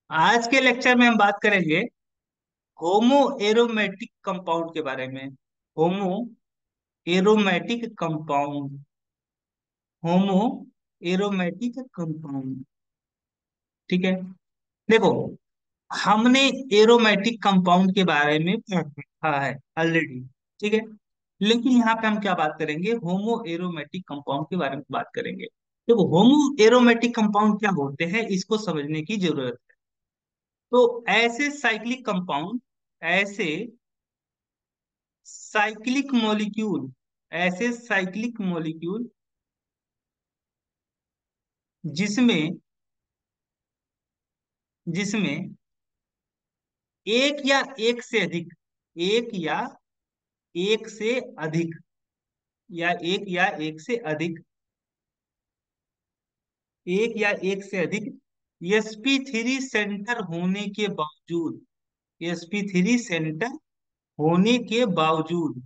आज के लेक्चर में हम बात करेंगे होमो एरोमेटिक कंपाउंड के बारे में। होमो एरोमेटिक कंपाउंड। होमो एरोमेटिक कंपाउंड। ठीक है। देखो, हमने एरोमेटिक कंपाउंड के बारे में पढ़ रखा है ऑलरेडी। ठीक है। लेकिन यहाँ पे हम क्या बात करेंगे, होमो एरोमेटिक कंपाउंड के बारे में बात करेंगे। देखो, होमो एरोमेटिक कंपाउंड क्या होते हैं इसको समझने की जरूरत है। तो ऐसे साइक्लिक मॉलिक्यूल ऐसे साइक्लिक मॉलिक्यूल जिसमें जिसमें एक या एक से अधिक एक या एक से अधिक एक से अधिक एक से अधिक sp3 सेंटर होने के बावजूद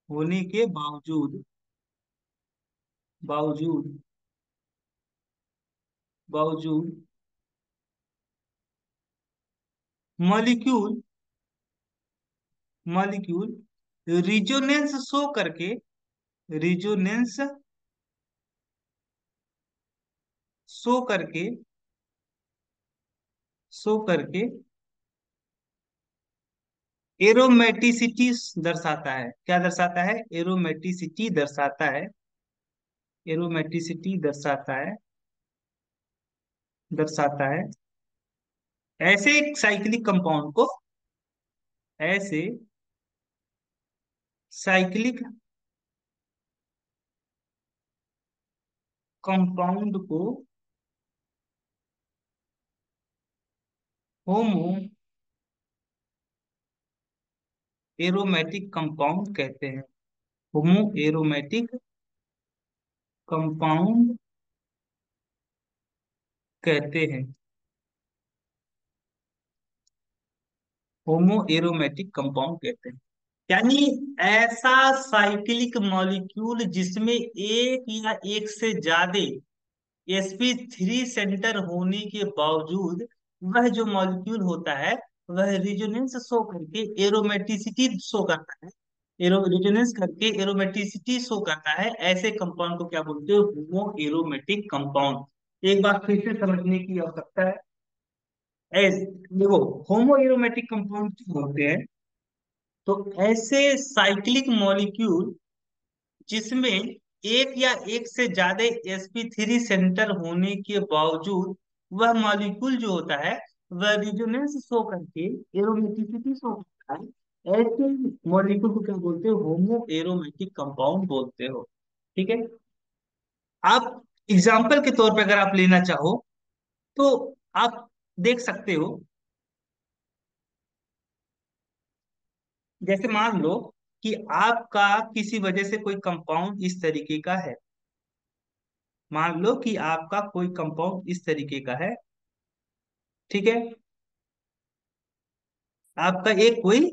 होने के बावजूद बावजूद बावजूद molecule molecule resonance resonance show करके शो करके एरोमेटिसिटी दर्शाता है। क्या दर्शाता है? एरोमेटिसिटी दर्शाता है। एरोमेटिसिटी दर्शाता है ऐसे एक साइक्लिक कंपाउंड को ऐसे साइक्लिक कंपाउंड को होमो एरोमेटिक कंपाउंड कहते हैं। होमो एरोमेटिक कंपाउंड कहते हैं। होमो एरोमेटिक कंपाउंड कहते हैं। यानी ऐसा साइक्लिक मॉलिक्यूल जिसमें एक या एक से ज्यादा sp3 सेंटर होने के बावजूद वह जो मॉलिक्यूल होता है वह रिजोनेंस शो करके एरोमेटिसिटी शो करता है। रिजोनेंस करके एरोमेटिसिटी शो करता है। ऐसे कंपाउंड को क्या बोलते हो? होमो एरोमेटिक कंपाउंड। एक बार फिर से समझने की आवश्यकता है। देखो, होमो एरोमेटिक कंपाउंड क्या होते हैं? तो ऐसे साइक्लिक मॉलिक्यूल जिसमें एक या एक से ज्यादा sp3 सेंटर होने के बावजूद वह मॉलिक्यूल जो होता है वह रिजोनेंस शो करके एरोमेटिसिटी शो करता है। ऐसे मॉलिक्यूल को क्या बोलते हो? होमो एरोमेटिक कंपाउंड बोलते हो। ठीक है। आप एग्जाम्पल के तौर पे अगर आप लेना चाहो तो आप देख सकते हो। जैसे मान लो कि आपका किसी वजह से कोई कंपाउंड इस तरीके का है। मान लो कि आपका कोई कंपाउंड इस तरीके का है। ठीक है। आपका एक कोई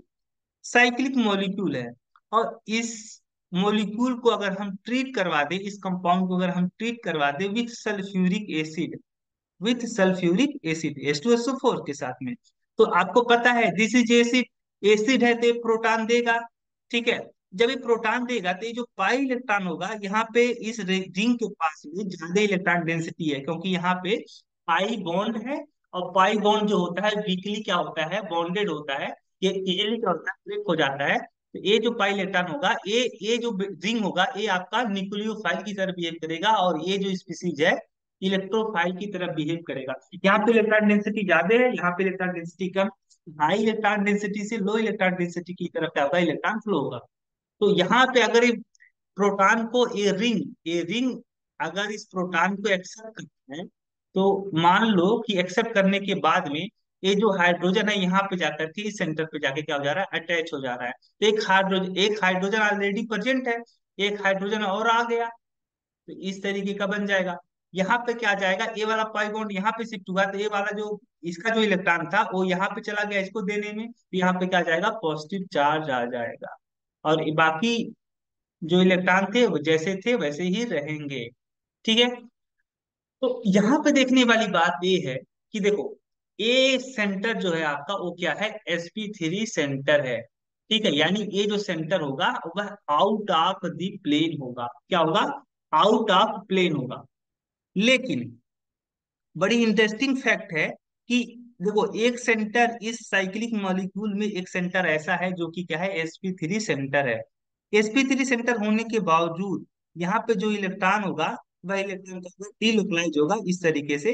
साइक्लिक मॉलिक्यूल है और इस मॉलिक्यूल को अगर हम ट्रीट करवा दें, इस कंपाउंड को अगर हम ट्रीट करवा दें विथ सल्फ्यूरिक एसिड H2SO4 के साथ में, तो आपको पता है दिस इज एसिड। एसिड है तो ये प्रोटॉन देगा। ठीक है। जब ये प्रोटॉन देगा तो ये जो पाई इलेक्ट्रॉन होगा यहाँ पे इस रिंग के पास में ज्यादा इलेक्ट्रॉन डेंसिटी है, क्योंकि यहाँ पे पाई बॉन्ड है। और पाई बॉन्ड जो होता है वीकली क्या होता है? बॉन्डेड होता है। ये इजिली क्या होता है? ब्रेक हो जाता है। तो ये जो पाई इलेक्ट्रॉन होगा, ये जो रिंग होगा ये आपका न्यूक्लियोफाइल की तरह बिहेव करेगा, और ये जो स्पीसीज है इलेक्ट्रोफाइल की तरह बिहेव करेगा। यहाँ पे इलेक्ट्रॉन डेंसिटी ज्यादा है, यहाँ पे इलेक्ट्रॉन डेंसिटी कम। हाई इलेक्ट्रॉन डेंसिटी से लो इलेक्ट्रॉन डेंसिटी की तरफ क्या होगा? इलेक्ट्रॉन फ्लो होगा। तो यहाँ पे अगर ये प्रोटॉन को ये रिंग अगर इस प्रोटॉन को एक्सेप्ट करता है, तो मान लो कि एक्सेप्ट करने के बाद में ये जो हाइड्रोजन है यहाँ पे जाकर के इस सेंटर पे जाके क्या हो जा रहा है? अटैच हो जा रहा है। तो एक हाइड्रोजन ऑलरेडी प्रेजेंट है, एक हाइड्रोजन और आ गया, तो इस तरीके का बन जाएगा। यहाँ पे क्या जाएगा? ए वाला पाई बॉन्ड यहाँ पे शिफ्ट हुआ, तो ए वाला जो इसका जो इलेक्ट्रॉन था वो यहाँ पे चला गया इसको देने में, तो यहाँ पे क्या जाएगा? पॉजिटिव चार्ज आ जाएगा। और बाकी जो इलेक्ट्रॉन थे वो जैसे थे वैसे ही रहेंगे। ठीक है। तो यहाँ पे देखने वाली बात ये है कि देखो, ए सेंटर जो है आपका वो क्या है, sp3 सेंटर है। ठीक है, यानी ये जो सेंटर होगा वह आउट ऑफ द प्लेन होगा। क्या होगा, आउट ऑफ प्लेन होगा। लेकिन बड़ी इंटरेस्टिंग फैक्ट है कि देखो, एक सेंटर इस साइक्लिक मॉलिक्यूल में एक सेंटर ऐसा है जो कि क्या है, sp3 सेंटर है। sp3 सेंटर होने के बावजूद यहाँ पे जो इलेक्ट्रॉन होगा वह इलेक्ट्रॉन डीलोकलाइज होगा इस तरीके से।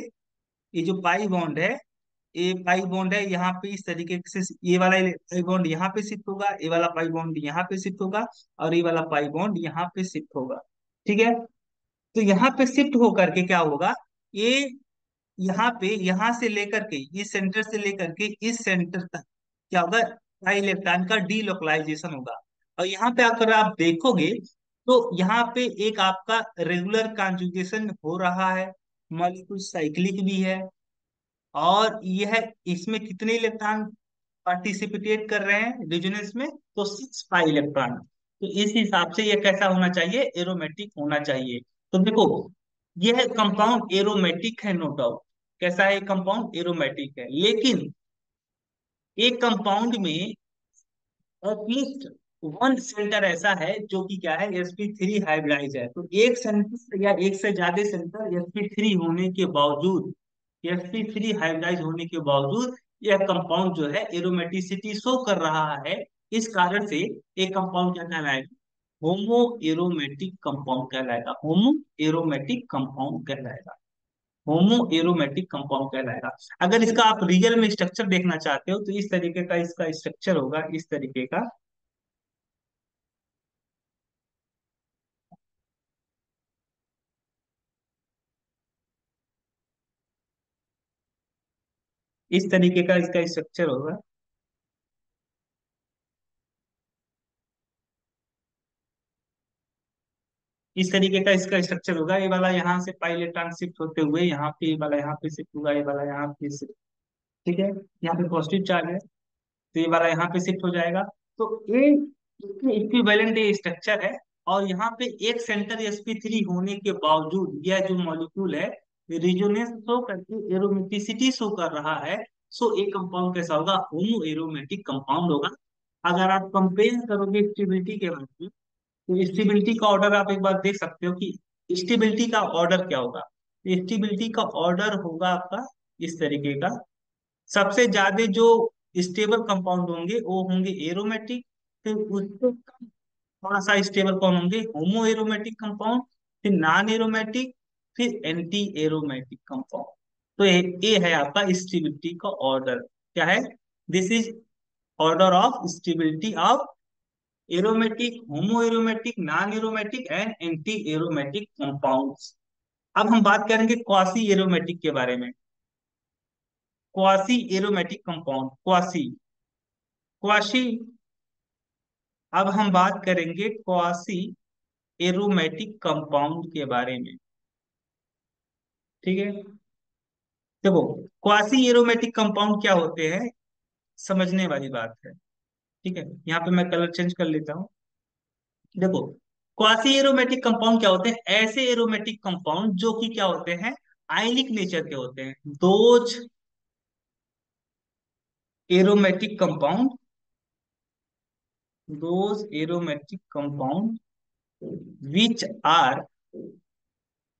ये जो पाई बॉन्ड है, ये पाई बॉन्ड है यहाँ पे इस तरीके से, ये वाला पाई बॉन्ड यहाँ पे शिफ्ट होगा, ये वाला पाई बॉन्ड यहाँ पे शिफ्ट होगा, और ये वाला पाई बॉन्ड यहाँ पे शिफ्ट होगा। ठीक है, तो यहाँ पे शिफ्ट होकर के क्या होगा, ये यहाँ पे, यहाँ से लेकर के, इस सेंटर से लेकर के इस सेंटर तक क्या होगा, पाई इलेक्ट्रॉन का डीलोकलाइजेशन होगा। और यहाँ पे अगर आप देखोगे तो यहाँ पे एक आपका रेगुलर कॉन्जुगेशन हो रहा है, मॉलिक्यूल साइक्लिक भी है, और यह इसमें कितने इलेक्ट्रॉन पार्टिसिपेट कर रहे हैं रेजोनेंस में, तो 6 पाई इलेक्ट्रॉन। तो इस हिसाब से यह कैसा होना चाहिए, एरोमेटिक होना चाहिए। तो देखो, यह कंपाउंड एरोमेटिक है, नो डाउट। कैसा है, कंपाउंड एरोमेटिक है, लेकिन एक कंपाउंड में एटलीस्ट वन सेंटर ऐसा है जो कि क्या है, sp3 हाइब्रिडाइज है। तो एक सेंटर या एक से ज्यादा सेंटर sp3 होने के बावजूद, sp3 हाइब्रिडाइज होने के बावजूद यह कंपाउंड जो है एरोमेटिसिटी शो कर रहा है। इस कारण से एक कंपाउंड क्या कहलाएगा, होमो एरोमेटिक कंपाउंड कहलाएगा, होमो एरोमेटिक कंपाउंड कहलाएगा, होमो एरोमेटिक कंपाउंड कहलाएगा। अगर इसका आप रियल में स्ट्रक्चर देखना चाहते हो तो इस तरीके का इसका स्ट्रक्चर होगा, इस तरीके का। इस तरीके का इसका स्ट्रक्चर होगा, इस तरीके का इसका स्ट्रक्चर होगा। ये वाला यहाँ से पाई इलेक्ट्रॉन शिफ्ट होते हुए यहाँ पे, ये वाला यहाँ पे शिफ्ट होगा, ये वाला यहाँ पे शिफ्ट। ठीक है, यहाँ पे पॉजिटिव चार्ज है तो ये वाला यहाँ पे शिफ्ट हो जाएगा। तो ये इसके इक्विवेलेंट ये स्ट्रक्चर है। और यहाँ पे एक सेंटर sp3 होने के बावजूद यह जो मॉलिक्यूल है रिजोनेंस शो करके एरोमेटिसिटी शो कर रहा है। सो एक कंपाउंड कैसा होगा, होमो एरोमेटिक कंपाउंड होगा। अगर आप कंपेयर करोगे स्टेबिलिटी के बारे में, तो स्टेबिलिटी का ऑर्डर आप एक बार देख सकते हो कि स्टेबिलिटी का ऑर्डर क्या होगा। स्टेबिलिटी का ऑर्डर होगा आपका इस तरीके का। सबसे ज्यादा जो स्टेबल कंपाउंड होंगे वो होंगे एरोमेटिक, फिर उससे कम थोड़ा सा स्टेबल कौन होंगे, होमो एरोमेटिक कंपाउंड, फिर नॉन एरोमेटिक, फिर एंटी एरोमेटिक कंपाउंड। तो ये है आपका स्टेबिलिटी का ऑर्डर। क्या है, this is order of stability of aromatic, homo aromatic, non aromatic and anti aromatic compounds. अब हम बात करेंगे क्वासी एरोमेटिक के बारे में। Quasi aromatic compound, quasi, quasi. अब हम बात करेंगे क्वासी एरोमेटिक कंपाउंड के बारे में। ठीक है, देखो, क्वासी एरोमेटिक कंपाउंड क्या होते हैं, समझने वाली बात है। ठीक है, यहाँ पे मैं कलर चेंज कर लेता हूँ। देखो, क्वासी एरोमेटिक कंपाउंड क्या होते हैं, ऐसे एरोमेटिक कंपाउंड जो कि क्या होते हैं, आयनिक नेचर के होते हैं। Those aromatic compound, those aromatic compound which are,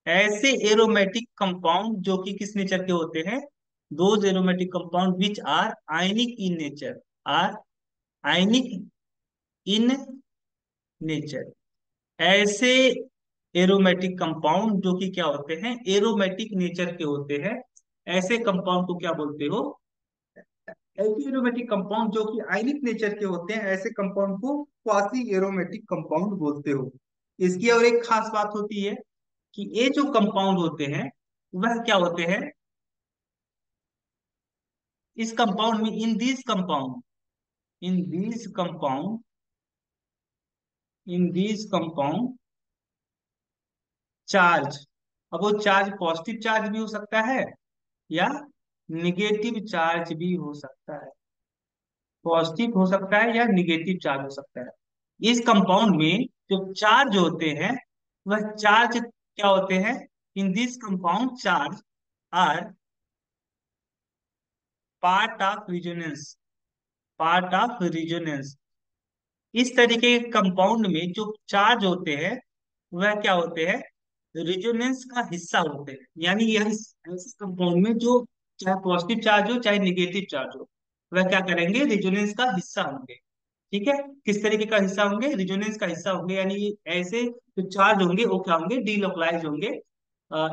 ऐसे एरोमेटिक कंपाउंड जो कि किस नेचर के होते हैं, those aromatic compound which are ionic in nature, are ionic in nature. ऐसे एरोमेटिक कंपाउंड जो कि क्या होते हैं, एरोमेटिक नेचर के होते हैं, ऐसे कंपाउंड को क्या बोलते हो, ऐसे एरोमेटिक कंपाउंड जो कि आयनिक नेचर के होते हैं, ऐसे कंपाउंड को क्वासी एरोमेटिक कंपाउंड बोलते हो। इसकी और एक खास बात होती है कि ये जो कंपाउंड होते हैं वह क्या होते हैं, इस कंपाउंड में, इन this compound, in this compound, in this compound charge, अब वो चार्ज पॉजिटिव चार्ज भी हो सकता है या निगेटिव चार्ज भी हो सकता है, पॉजिटिव हो सकता है या निगेटिव चार्ज हो सकता है। इस कंपाउंड में जो चार्ज होते हैं वह चार्ज क्या होते हैं, in this compound charge are part of resonance, part of resonance. इस तरीके के कंपाउंड में जो चार्ज होते हैं वह क्या होते हैं, रिजोनेंस का हिस्सा होते हैं। यानी यह ऐसे कंपाउंड में जो चाहे पॉजिटिव चार्ज हो चाहे निगेटिव चार्ज हो, वह क्या करेंगे, रिजोनेंस का हिस्सा होंगे। ठीक है, किस तरीके का हिस्सा होंगे, रिजोनेंस का हिस्सा होंगे। यानी ऐसे जो चार्ज होंगे वो क्या होंगे, डीलोकलाइज होंगे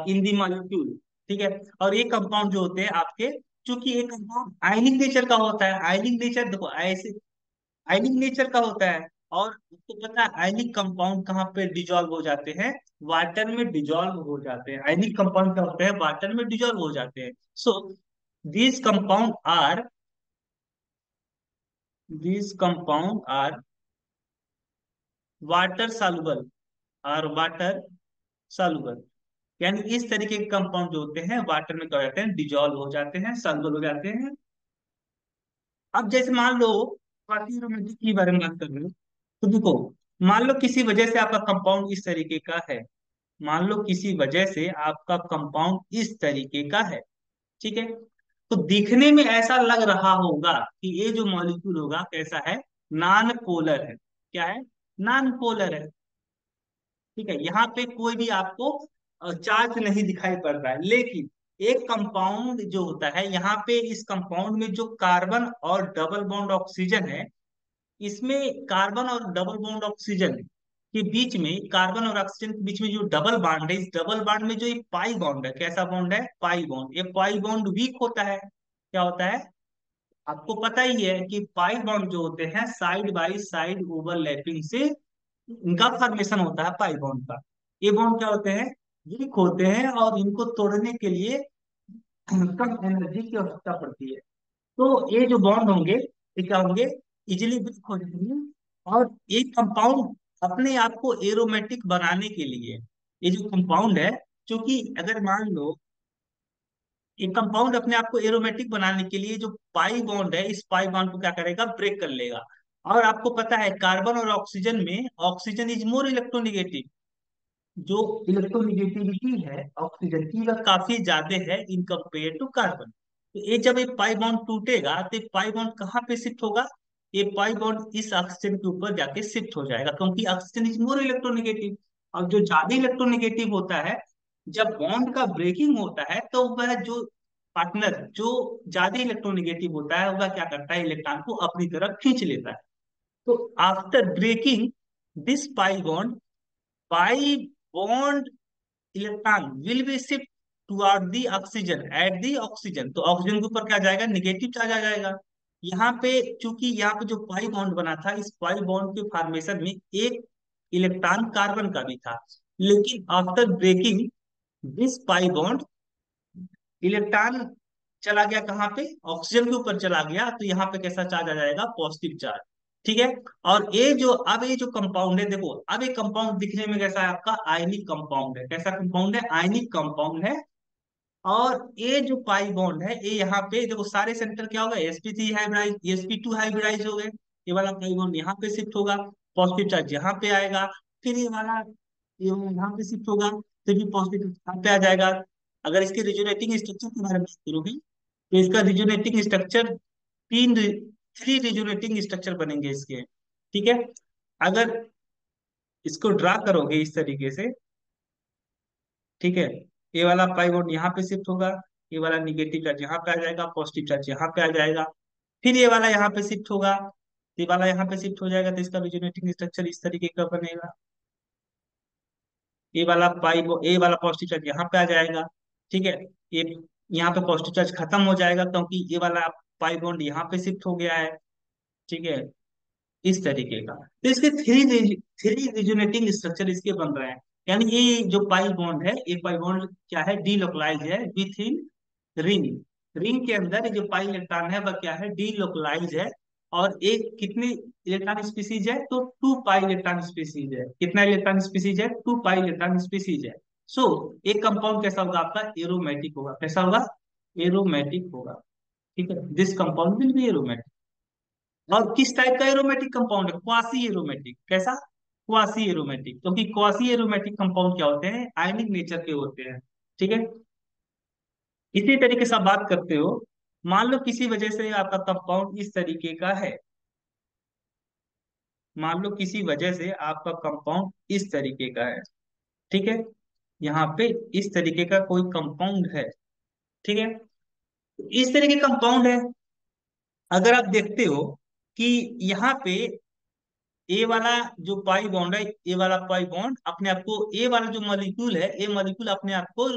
इन दी मॉलिक्यूल। ठीक है, और ये कंपाउंड जो होते हैं आपके, चूंकि ये कंपाउंड आयनिक नेचर का होता है, आयनिक नेचर देखो ऐसे आयनिक नेचर का होता है। और आपको पता है आयनिक कंपाउंड कहाँ पे डिजोल्व हो जाते हैं, वाटर में डिजोल्व हो जाते हैं। आयनिक कंपाउंड क्या होते हैं, वाटर में डिजोल्व हो जाते हैं। सो these compound are these compound are water soluble, और वाटर soluble। यानी इस तरीके के कंपाउंड जो होते हैं वाटर में क्या हो जाते हैं, डिजोल्व हो जाते हैं, soluble हो जाते हैं। अब जैसे मान लो क्वासीरोमेट्री के बारे में बात कर रहे हो, तो देखो, मान लो किसी वजह से आपका कंपाउंड इस तरीके का है, मान लो किसी वजह से आपका कंपाउंड इस तरीके का है। ठीक है, तो दिखने में ऐसा लग रहा होगा कि ये जो मॉलिक्यूल होगा कैसा है, नॉन पोलर है। क्या है, नॉन पोलर है। ठीक है, यहाँ पे कोई भी आपको चार्ज नहीं दिखाई पड़ रहा है। लेकिन एक कंपाउंड जो होता है, यहाँ पे इस कंपाउंड में जो कार्बन और डबल बॉन्ड ऑक्सीजन है, इसमें कार्बन और डबल बॉन्ड ऑक्सीजन के बीच में, कार्बन और ऑक्सीजन के बीच में जो डबल बॉन्ड है, इस डबल बॉन्ड में जो ये पाई बॉन्ड है, कैसा बॉन्ड है, पाई बॉन्ड। ये पाई बॉन्ड वीक होता है। क्या होता है, आपको पता ही है कि पाई बॉन्ड जो होते हैं साइड बाय साइड ओवरलैपिंग से इनका फॉर्मेशन होता है पाई बॉन्ड का। ये बॉन्ड क्या होते हैं, वीक होते हैं, और इनको तोड़ने के लिए कम एनर्जी की आवश्यकता पड़ती है। तो ये जो बॉन्ड होंगे ये क्या होंगे, इजिली ब्रेक हो जाएंगे। और एक कंपाउंड अपने आप को एरोमेटिक बनाने के लिए, ये जो कंपाउंड है, क्योंकि अगर मान लो एक कंपाउंड अपने आप को एरोमेटिक बनाने के लिए जो पाई बॉन्ड है, इस पाई बॉन्ड को क्या करेगा, ब्रेक कर लेगा। और आपको पता है कार्बन और ऑक्सीजन में ऑक्सीजन इज मोर इलेक्ट्रोनिगेटिव, जो इलेक्ट्रोनिगेटिविटी है ऑक्सीजन की वह काफी ज्यादा है इन कंपेयर टू कार्बन। तो ये जब ये पाई बॉन्ड टूटेगा तो ये पाई बॉन्ड कहाँ पे शिफ्ट होगा, ये पाई बॉन्ड इस ऑक्सीजन के ऊपर जाके शिफ्ट हो जाएगा, क्योंकि ऑक्सीजन इज मोर इलेक्ट्रोनिगेटिव। और जो ज्यादा इलेक्ट्रोनिगेटिव होता है, जब बॉन्ड का ब्रेकिंग होता है तो वह जो पार्टनर जो ज्यादा इलेक्ट्रोनिगेटिव होता है वह क्या करता है, इलेक्ट्रॉन को अपनी तरफ खींच लेता है। तो after breaking this pi bond, pi bond electron will be shift toward the oxygen at the oxygen. तो ऑक्सीजन के ऊपर क्या आ जाएगा, निगेटिव चार्ज आ जाएगा। यहाँ पे चूंकि यहाँ पे जो पाई बॉन्ड बना था, इस पाई बॉन्ड के फॉर्मेशन में एक इलेक्ट्रॉन कार्बन का भी था। लेकिन after breaking this pi bond, electron चला गया कहाँ पे, ऑक्सीजन के ऊपर चला गया, तो यहाँ पे कैसा चार्ज आ जाएगा, पॉजिटिव चार्ज। ठीक है, और ये जो कंपाउंड है, देखो अब ये कंपाउंड दिखने में कैसा है, आपका आयनिक कंपाउंड है। कैसा कंपाउंड है, आयनिक कंपाउंड है। और ये जो पाई बॉन्ड है, ये यहाँ पे देखो सारे सेंटर क्या होगा, sp3 हाइब्रिडाइज, sp2 हाइब्रिडाइज हो गए। ये वाला पाई बॉन्ड यहाँ पे शिफ्ट होगा, पॉजिटिव चार्ज यहाँ पे आएगा। फिर ये वाला यहाँ पे शिफ्ट होगा, तो भी पॉजिटिव यहाँ पे आ जाएगा। अगर इसके रिजोनेटिंग स्ट्रक्चर के बारे में बात करोगे, तो इसका रिजोनेटिंग स्ट्रक्चर तीन, थ्री रिजोनेटिंग स्ट्रक्चर बनेंगे इसके। ठीक है, अगर इसको ड्रा करोगे इस तरीके से, ठीक है, ये वाला पाई बॉन्ड यहाँ पे शिफ्ट होगा, ये वाला निगेटिव चार्ज यहाँ पे आ जाएगा, पॉजिटिव चार्ज यहाँ पे आ जाएगा। फिर ये वाला यहाँ पे शिफ्ट होगा, ये वाला यहाँ पे शिफ्ट हो जाएगा, तो इसका रिजोनेटिंग स्ट्रक्चर इस तरीके का बनेगा। ये वाला पॉजिटिव चार्ज यहाँ पे आ जाएगा। ठीक है, ये यहाँ पे पॉजिटिव चार्ज खत्म हो जाएगा, क्योंकि ये वाला पाई बॉन्ड यहाँ पे शिफ्ट हो गया है। ठीक है, इस तरीके का। तो इसके थ्री रिजोनेटिंग स्ट्रक्चर इसके बन रहे हैं। यानी ये जो पाई बॉन्ड है, ये पाई बॉन्ड क्या है, डीलोकलाइज है विथ इन रिंग। रिंग के अंदर ये जो पाई इलेक्ट्रॉन है वह क्या है, डीलोकलाइज है। और एक कितने इलेक्ट्रॉन स्पीसीज है, तो टू पाई इलेक्ट्रॉन स्पीसीज है। कितना इलेक्ट्रॉन स्पीसीज है, टू पाई इलेक्ट्रॉन स्पीसीज है। सो एक कंपाउंड कैसा होगा आपका, एरोमेटिक होगा। कैसा होगा, एरोमेटिक होगा। ठीक है, this compound will be aromatic. और किस टाइप का एरोमेटिक कंपाउंड है, क्वासी एरोमेटिक। कैसा, क्वासी एरोमेटिक। क्योंकि क्वासी एरोमेटिक कंपाउंड क्या होते हैं, आयनिक नेचर के होते हैं। ठीक है, इसी तरीके से आप बात करते हो मान लो किसी वजह से आपका कंपाउंड इस तरीके का है, मान लो किसी वजह से आपका कंपाउंड इस तरीके का है, ठीक है, यहाँ पे इस तरीके का कोई कंपाउंड है, ठीक है, इस तरीके कंपाउंड है। अगर आप देखते हो कि यहाँ पे ए वाला जो पाई बॉन्ड है, ए वाला पाई बॉन्ड अपने आप को, ए वाला जो मॉलिक्यूल है, ए मॉलिक्यूल अपने आप को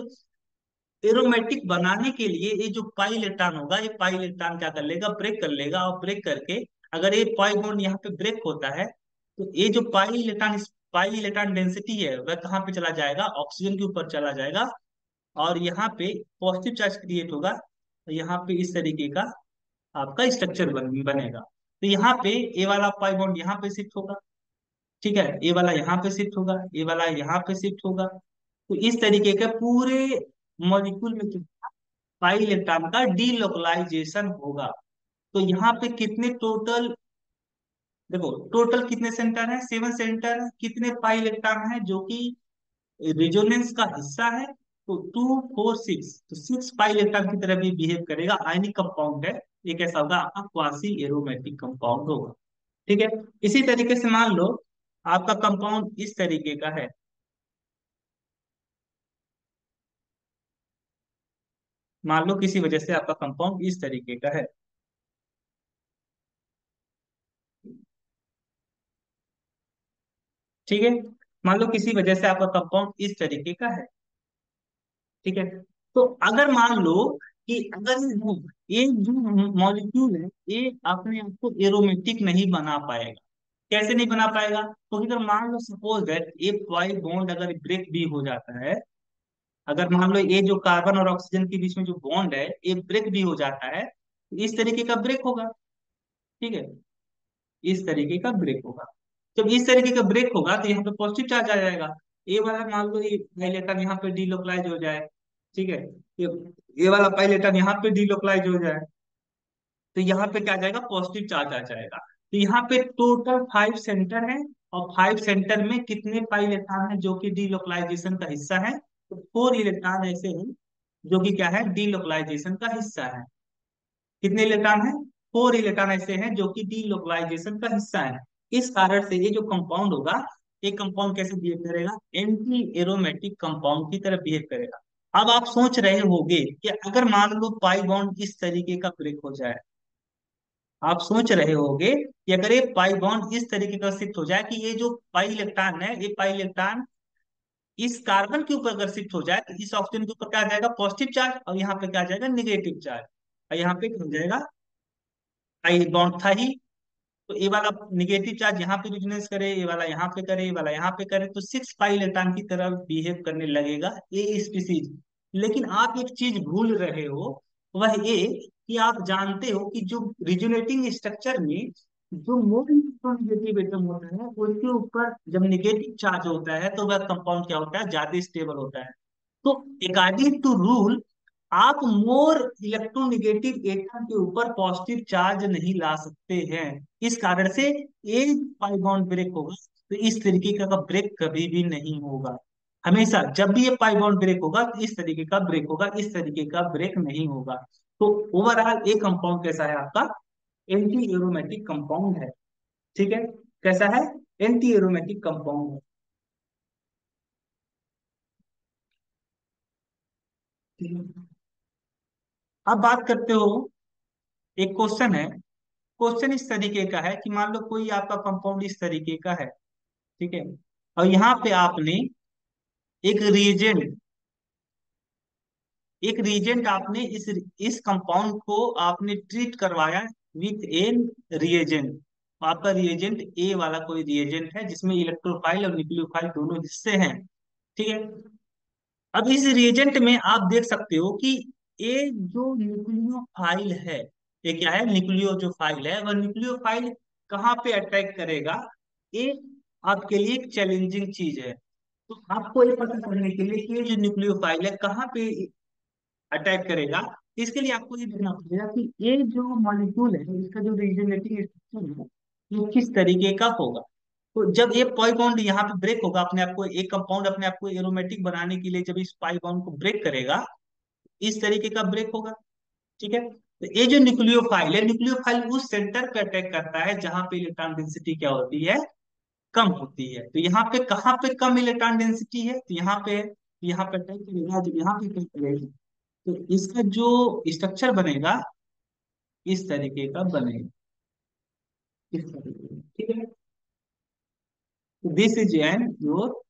एरोमेटिक बनाने के लिए ये जो पाई इलेक्ट्रॉन होगा, ये पाई इलेक्ट्रॉन क्या कर लेगा, ब्रेक कर लेगा, और ब्रेक करके अगर ये पाई बॉन्ड यहाँ पे ब्रेक होता है, तो ये जो पाई इलेक्ट्रॉन, इस पाई इलेक्ट्रॉन डेंसिटी है वह कहाँ पे चला जाएगा, ऑक्सीजन के ऊपर चला जाएगा, और यहाँ पे पॉजिटिव चार्ज क्रिएट होगा, तो यहाँ पे इस तरीके का आपका स्ट्रक्चर बनेगा। तो यहाँ पे ए वाला पाई बॉन्ड यहाँ पे शिफ्ट होगा, ठीक है, ए वाला यहाँ पे शिफ्ट होगा, ए वाला यहाँ पे शिफ्ट होगा, तो इस तरीके के पूरे मॉलिक्यूल में पाई इलेक्ट्रॉन का डीलोकलाइजेशन होगा। तो यहाँ पे कितने टोटल, देखो टोटल कितने सेंटर है, 7 सेंटर है, कितने पाई इलेक्ट्रॉन है जो कि रिजोनेंस का हिस्सा है, तो 2 4 6, तो 6 पाई इलेक्ट्रॉन की तरह भी बिहेव करेगा, आयनिक कंपाउंड है, ये कैसा होगा, आपका क्वासी एरोमेटिक कंपाउंड होगा, ठीक है। इसी तरीके से मान लो आपका कंपाउंड इस तरीके का है, मान लो किसी वजह से आपका कंपाउंड इस तरीके का है, ठीक है, मान लो किसी वजह से आपका कंपाउंड इस तरीके का है, ठीक है। तो अगर मान लो कि अगर ये जो मॉलिक्यूल है, ये अपने आप को एरोमेटिक नहीं बना पाएगा, कैसे नहीं बना पाएगा, तो अगर मान लो सपोज दैट ये पाई बॉन्ड अगर ब्रेक भी हो जाता है, अगर मान लो ये जो कार्बन और ऑक्सीजन के बीच में जो बॉन्ड है ये ब्रेक भी हो जाता है, तो इस तरीके का ब्रेक होगा, ठीक है, इस तरीके का ब्रेक होगा। जब इस तरीके का ब्रेक होगा तो यहाँ पे पॉजिटिव चार्ज आ जाएगा, ए वाला मान लो ये पाइलेटन यहाँ पे डीलोकलाइज हो जाए, ठीक है, ये ये वाला पाइलेटन यहाँ पे डीलोकलाइज हो जाए, तो यहाँ पे क्या आ जाएगा, पॉजिटिव चार्ज आ जाएगा। तो यहाँ पे टोटल 5 सेंटर है, और 5 सेंटर में कितने पाई इलेक्ट्रॉन है जो कि डीलोकलाइजेशन का हिस्सा है, तो 4 इलेक्ट्रॉन ऐसे हैं जो कि क्या है, डीलोकलाइजेशन का हिस्सा है। कितने इलेक्ट्रॉन है, 4 इलेक्ट्रॉन ऐसे हैं जो कि डीलोकलाइजेशन का हिस्सा है। इस कारण से ये जो कंपाउंड होगा, ये कंपाउंड कैसे बिहेव करेगा, एंटी एरोमेटिक कंपाउंड की तरह बिहेव करेगा। अब आप सोच रहे होंगे कि अगर मान लो पाई बॉन्ड इस तरीके का ब्रेक हो जाए, आप सोच रहे होंगे कि अगर ये पाई बॉन्ड इस तरीके का शिफ्ट हो जाए कि ये जो पाई इलेक्ट्रॉन है, ये पाई इलेक्ट्रॉन इस कार्बन के ऊपर अगर शिफ्ट हो जाए, तो इस ऑक्सीजन के ऊपर क्या आ जाएगा, पॉजिटिव चार्ज, और यहाँ पे क्या आ जाएगा, निगेटिव चार्ज, और यहाँ पे क्या हो जाएगा, पाई बॉन्ड था ही, तो ये वाला निगेटिव चार्ज यहाँ पे रिजोनेंस करे, ये वाला यहाँ पे करे, ये वाला यहाँ पे करे, तो 6 पाई इलेक्ट्रॉन की तरह बिहेव करने लगेगा ये स्पीसीज। लेकिन आप एक चीज भूल रहे हो, वह ये कि आप जानते हो कि जो रिजोनेटिंग स्ट्रक्चर में जो मोर इलेक्ट्रोनेगेटिव एटम होता है, उसके ऊपर जब नेगेटिव चार्ज होता है तो वह कंपाउंड क्या होता है, ज्यादा स्टेबल होता है। तो अकॉर्डिंग टू रूल आप मोर इलेक्ट्रोनेगेटिव एटम के ऊपर पॉजिटिव चार्ज नहीं ला सकते हैं। इस कारण से एक पाई बॉन्ड ब्रेक होगा, तो इस तरीके का ब्रेक कभी भी नहीं होगा। हमेशा जब भी ये पाई बॉन्ड ब्रेक होगा तो इस तरीके का ब्रेक होगा, इस तरीके का ब्रेक नहीं होगा। तो ओवरऑल ये कंपाउंड कैसा है आपका, एंटी एरोमेटिक कंपाउंड है, ठीक है, कैसा है, एंटी एरोमेटिक कंपाउंड है। अब बात करते हो, एक क्वेश्चन है, क्वेश्चन इस तरीके का है कि मान लो कोई आपका कंपाउंड इस तरीके का है, ठीक है, और यहाँ पे आपने एक रिएजेंट, एक रिएजेंट आपने इस कंपाउंड को आपने ट्रीट करवाया विथ एन रिएजेंट, आपका रिएजेंट ए वाला कोई रिएजेंट है जिसमें इलेक्ट्रोफाइल और न्यूक्लियोफाइल दोनों हिस्से हैं, ठीक है। अब इस रिएजेंट में आप देख सकते हो कि ये जो न्यूक्लियोफाइल है, ये क्या है, न्यूक्लियो जो फाइल है, वह न्यूक्लियोफाइल कहाँ पे अटैक करेगा, ये आपके लिए एक चैलेंजिंग चीज है। तो आपको ये पता करने के लिए कि ये जो न्यूक्लियोफाइल है कहाँ पे अटैक करेगा, इसके लिए आपको ये देखना पड़ेगा कि ये जो मॉलिक्यूल है, इसका जो रिजोनेटिंग स्ट्रक्चर है, ये किस तरीके का होगा। तो जब ये पाई बॉन्ड यहाँ पे ब्रेक होगा, अपने आप को एक कंपाउंड अपने आप को एरोमेटिक बनाने के लिए जब इस पाई बॉन्ड को ब्रेक करेगा, इस तरीके का ब्रेक होगा, ठीक है। तो ये जो न्यूक्लियोफाइल है, न्यूक्लियोफाइल उस सेंटर पे अटैक करता है जहां पे इलेक्ट्रॉन डेंसिटी क्या होती है, कम होती है। तो यहाँ पे कहाँ पे कम इलेक्ट्रॉन डेंसिटी है, तो यहाँ पे है। यहाँ पे अटैक करेगा, जब यहाँ पे अटैक करेगा तो इसका जो स्ट्रक्चर बनेगा इस तरीके का बनेगा, इस तरीके का, ठीक है। दिस इज एन योर,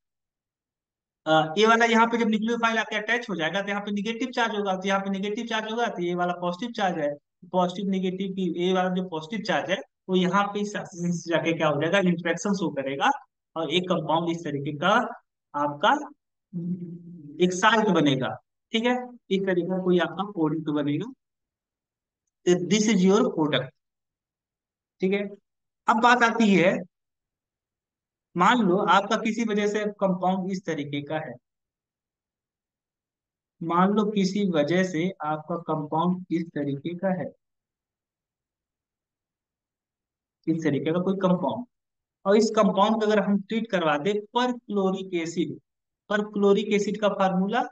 ये वाला यहाँ पे जब न्यूक्लियोफाइल आके अटैच हो जाएगा तो यहाँ पे निगेटिव चार्ज होगा, तो यहाँ पे निगेटिव चार्ज होगा तो ये वाला पॉजिटिव चार्ज है। पॉजिटिव निगेटिव की ये वाला जो पॉजिटिव चार्ज है वो यहाँ पे इस axis से जाके क्या हो जाएगा, इंटरेक्शन शो करेगा। और एक कंपाउंड इस तरीके का आपका एक साल्ट बनेगा, ठीक है। इस तरीके का कोई आपका प्रोडक्ट बनेगा। दिस इज योर प्रोडक्ट, ठीक है। अब बात आती है, मान लो आपका किसी वजह से कंपाउंड इस तरीके का है, मान लो किसी वजह से आपका कंपाउंड इस तरीके का है, इस तरीके का कोई कंपाउंड। और इस कंपाउंड को अगर हम ट्रीट करवा दे पर क्लोरिक एसिड, पर क्लोरिक एसिड का फार्मूला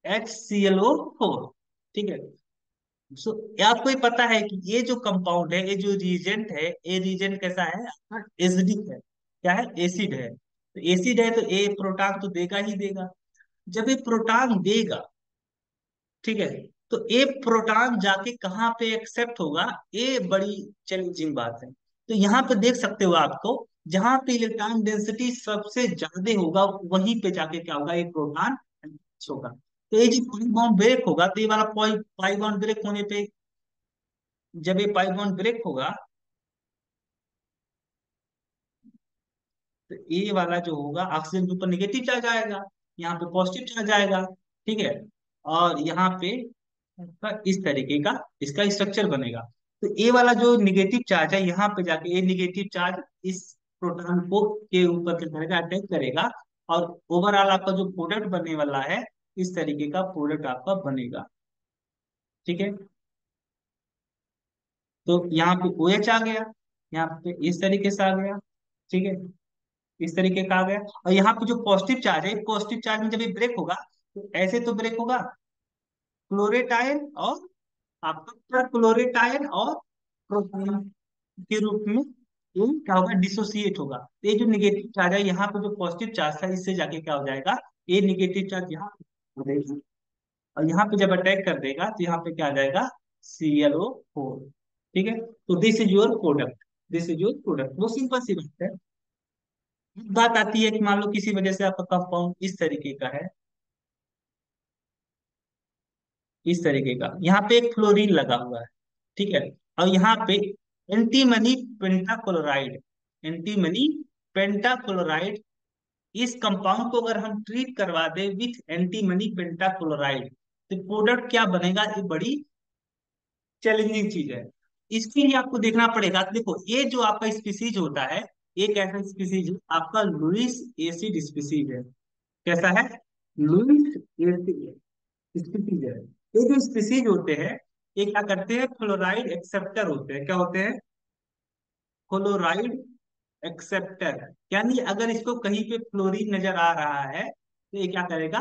HClO4, ठीक है। सो आपको ये पता है कि ये जो कंपाउंड है, ये जो रिएजेंट है, ये रिएजेंट कैसा है, एसिडिक है, क्या है, एसिड है। तो एसिड है तो ये प्रोटॉन तो देगा ही देगा। जब ये प्रोटॉन देगा, ठीक है, तो ये प्रोटॉन जाके कहाँ पे एक्सेप्ट होगा, ये बड़ी चैलेंजिंग बात है। तो यहाँ पे देख सकते हो आपको, जहां पे इलेक्ट्रॉन डेंसिटी सबसे ज्यादा होगा वहीं पे जाके क्या होगा, एक प्रोटॉन होगा। तो ये जो पाई बॉन्ड ब्रेक होगा, तो ये वाला पाई बॉन्ड ब्रेक होने पे, जब ये पाई बॉन्ड ब्रेक होगा तो ये वाला जो होगा ऑक्सीजन के ऊपर निगेटिव चार्ज आएगा, यहाँ पे पॉजिटिव चार्ज आएगा, ठीक है। और यहाँ पे आपका इस तरीके का इसका स्ट्रक्चर बनेगा। तो ये वाला जो निगेटिव चार्ज है यहाँ पे जाके ये निगेटिव चार्ज इस प्रोटॉन को के ऊपर क्या करेगा, अटैक करेगा। और ओवरऑल आपका जो प्रोडक्ट बनने वाला है इस तरीके का प्रोडक्ट आपका बनेगा, ठीक है। तो यहाँ पे OH आ गया, यहाँ पे इस तरीके से आ गया, ठीक है, इस तरीके का आ गया। और यहाँ पे जो पॉजिटिव चार्ज है, पॉजिटिव चार्ज में जब ये ब्रेक होगा तो ऐसे तो ब्रेक होगा, क्लोरेट आयन और आपका क्लोरेट आयन और प्रोटॉन के रूप में ये क्या होगा, डिसोसिएट होगा। तो ये जो निगेटिव चार्ज है यहाँ पे जो पॉजिटिव चार्ज था इससे जाके क्या हो जाएगा, ये निगेटिव चार्ज यहाँ पे हो जाएगा। और यहाँ पे जब अटैक कर देगा तो यहाँ पे क्या आ जाएगा, ClO4, ठीक है। तो this is your product, this is your product, वो सिंपल सी बात है। बात आती है कि मान लो किसी वजह से आपका कंपाउंड इस तरीके का है, इस तरीके का, यहाँ पे एक फ्लोरीन लगा हुआ है, ठीक है। और यहाँ पे एंटीमनी पेंटाक्लोराइड, एंटीमनी पेंटाक्लोराइड, इस कंपाउंड को अगर हम ट्रीट करवा दे विथ एंटीमनी पेंटाक्लोराइड तो प्रोडक्ट क्या बनेगा, ये बड़ी चैलेंजिंग चीज है। इसके लिए आपको देखना पड़ेगा। देखो ये जो आपका स्पीसीज होता है, एक ऐसा स्पीसीज आपका लुईस एसिड स्पीसीज है। कैसा है, लुईस एसिड स्पीसीज है। ये जो स्पीसीज होते हैं ये क्या करते हैं, फ्लोराइड एक्सेप्टर होते हैं। क्या होते हैं, फ्लोराइड एक्सेप्टर। यानी अगर इसको कहीं पे फ्लोरीन नजर आ रहा है तो ये क्या करेगा,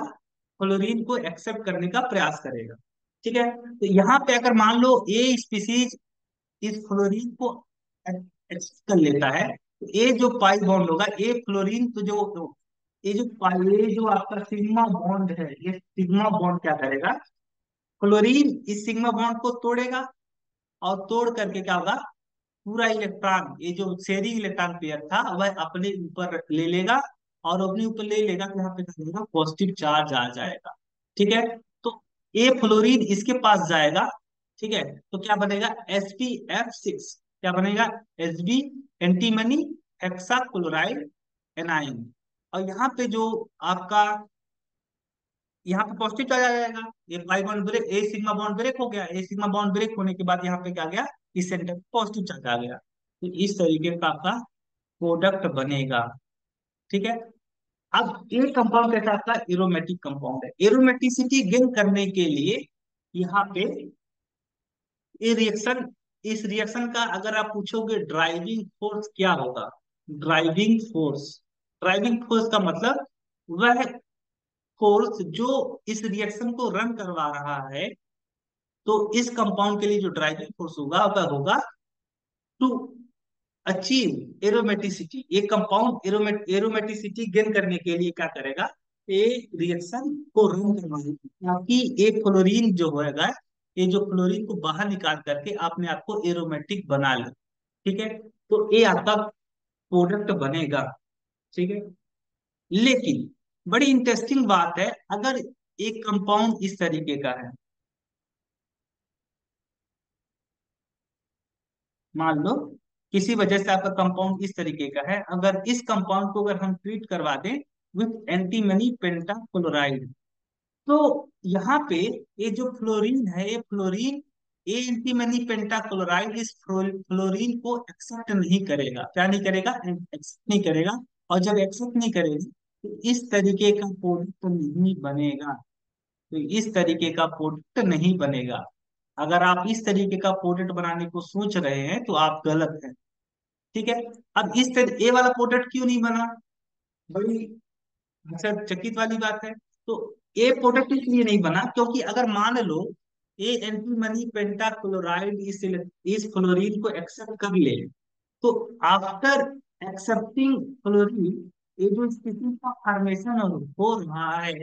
फ्लोरीन को एक्सेप्ट करने का प्रयास करेगा, ठीक है। तो यहाँ पे अगर मान लो ये स्पीसीज इस फ्लोरीन को एक्सेप्ट कर लेता है तो ये जो पाई बॉन्ड होगा, ये फ्लोरीन तो जो ये जो पाई, ये जो आपका सिग्मा बॉन्ड है, ये सिग्मा बॉन्ड क्या करेगा, क्लोरीन इस सिग्मा बॉन्ड को तोड़ेगा। और तोड़ करके क्या होगा, पूरा इलेक्ट्रॉन, ये जो शेयरिंग इलेक्ट्रॉन पेयर था वह अपने ऊपर ले लेगा। और अपने ऊपर ले लेगा तो यहाँ पे क्या करेगा, पॉजिटिव चार्ज आ जाएगा, ठीक है। तो ये फ्लोरीन इसके पास जाएगा, ठीक है। तो क्या बनेगा, SP F6, क्या बनेगा, Hb, antimony hexa chloride A9. और यहाँ पे जो आपका यहाँ पे पॉजिटिव चार्ज आ जाएगा, ये पाई बॉन्ड ब्रेक, ए सिग्मा बॉन्ड ब्रेक हो गया, ए सिग्मा बॉन्ड ब्रेक होने के बाद यहाँ पे क्या आ गया, इस सेंटर पे पॉजिटिव चार्ज आ गया। तो इस तरीके का आपका प्रोडक्ट बनेगा, ठीक है। अब ये कंपाउंड कैसा, आपका एरोमेटिक कंपाउंड है। एरोमेटिसिटी गेन करने के लिए यहाँ पे ये रिएक्शन, इस रिएक्शन का अगर आप पूछोगे ड्राइविंग फोर्स क्या होगा, ड्राइविंग फोर्स, ड्राइविंग फोर्स का मतलब वह फोर्स जो इस रिएक्शन को रन करवा रहा है, तो इस कंपाउंड के लिए जो ड्राइविंग फोर्स होगा वह होगा टू अचीव एरोमेटिसिटी। ये कंपाउंड एरोमेटिसिटी गेन करने के लिए क्या करेगा, ये रिएक्शन को रन करवाएगा, ताकि ये फ्लोरीन जो होगा, ये जो फ्लोरीन को बाहर निकाल करके अपने आप को एरोमेटिक बना ले। ठीक है, तो ये आपका प्रोडक्ट बनेगा। ठीक है, लेकिन बड़ी इंटरेस्टिंग बात है, अगर एक कंपाउंड इस तरीके का है, मान लो किसी वजह से आपका कंपाउंड इस तरीके का है, अगर इस कंपाउंड को अगर हम ट्रीट करवा दें विथ एंटीमनी पेंटाक्लोराइड, तो यहाँ पे ये जो फ्लोरीन है, ये फ्लोरीन, ये एंटीमनी पेंटाक्लोराइड इस फ्लोरीन को एक्सेप्ट नहीं करेगा। क्या नहीं करेगा, एक्सेप्ट नहीं करेगा। और जब एक्सेप्ट नहीं करेगा तो इस तरीके का प्रोडक्ट नहीं बनेगा। तो इस तरीके का प्रोडक्ट नहीं बनेगा। अगर आप इस तरीके का प्रोडक्ट बनाने को सोच रहे हैं तो आप गलत हैं। ठीक है, अब इस तरह ये वाला प्रोडक्ट क्यों नहीं बना, बड़ी चकित वाली बात है। तो ये प्रोडक्ट इसलिए नहीं बना क्योंकि अगर मान लो ये एंटीमनी पेंटाक्लोराइड इस फ्लोरीन को एक्सेप्ट कर ले, तो आफ्टर एक्सेप्टिंग फ्लोरीन, ये जो स्पीसीज का फॉर्मेशन हो रहा है,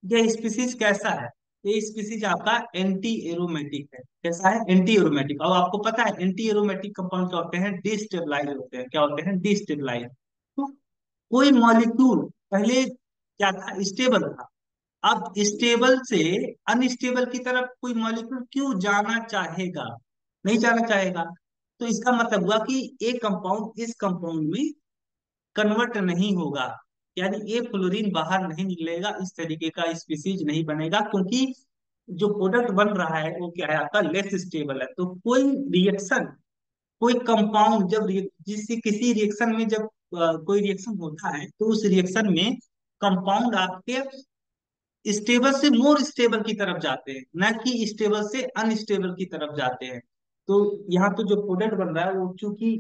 ये स्पीसीज कैसा है, ये स्पीसीज आपका एंटी एरोमेटिक है। कैसा है, एंटी एरोमेटिक। और आपको पता है एंटी एरोमेटिक कंपाउंड क्या होते हैं, डिस्टेबलाइज होते हैं। क्या होते हैं, डिस्टेबलाइज। तो कोई मॉलिक्यूल पहले क्या था, स्टेबल था, अब स्टेबल से अनस्टेबल की तरफ कोई मॉलिक्यूल क्यों जाना चाहेगा, नहीं जाना चाहेगा। तो इसका मतलब हुआ कि एक कंपाउंड इस कंपाउंड में कन्वर्ट नहीं होगा, यानी ये फ्लोरीन बाहर नहीं निकलेगा, इस तरीके का स्पीसीज नहीं बनेगा, क्योंकि जो प्रोडक्ट बन रहा है वो क्या है, आपका लेस स्टेबल है। तो कोई रिएक्शन, कोई कंपाउंड जब जिससे किसी रिएक्शन में जब कोई रिएक्शन होता है, तो उस रिएक्शन में कंपाउंड आपके स्टेबल से मोर स्टेबल की तरफ जाते हैं, ना कि स्टेबल से अनस्टेबल की तरफ जाते हैं। तो यहाँ पे जो प्रोडक्ट बन रहा है वो चूंकि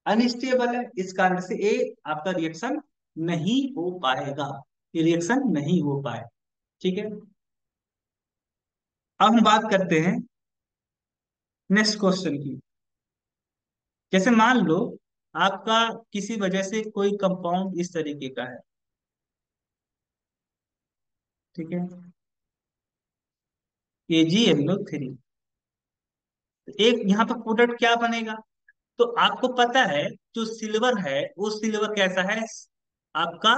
अनस्टेबल है, इस कारण से ये आपका रिएक्शन नहीं हो पाएगा, ये रिएक्शन नहीं हो पाए। ठीक है, अब हम बात करते हैं नेक्स्ट क्वेश्चन की। जैसे मान लो आपका किसी वजह से कोई कंपाउंड इस तरीके का है, ठीक है, AgNO3, एक यहाँ पर प्रोडक्ट क्या बनेगा। तो आपको पता है जो सिल्वर है वो सिल्वर कैसा है, आपका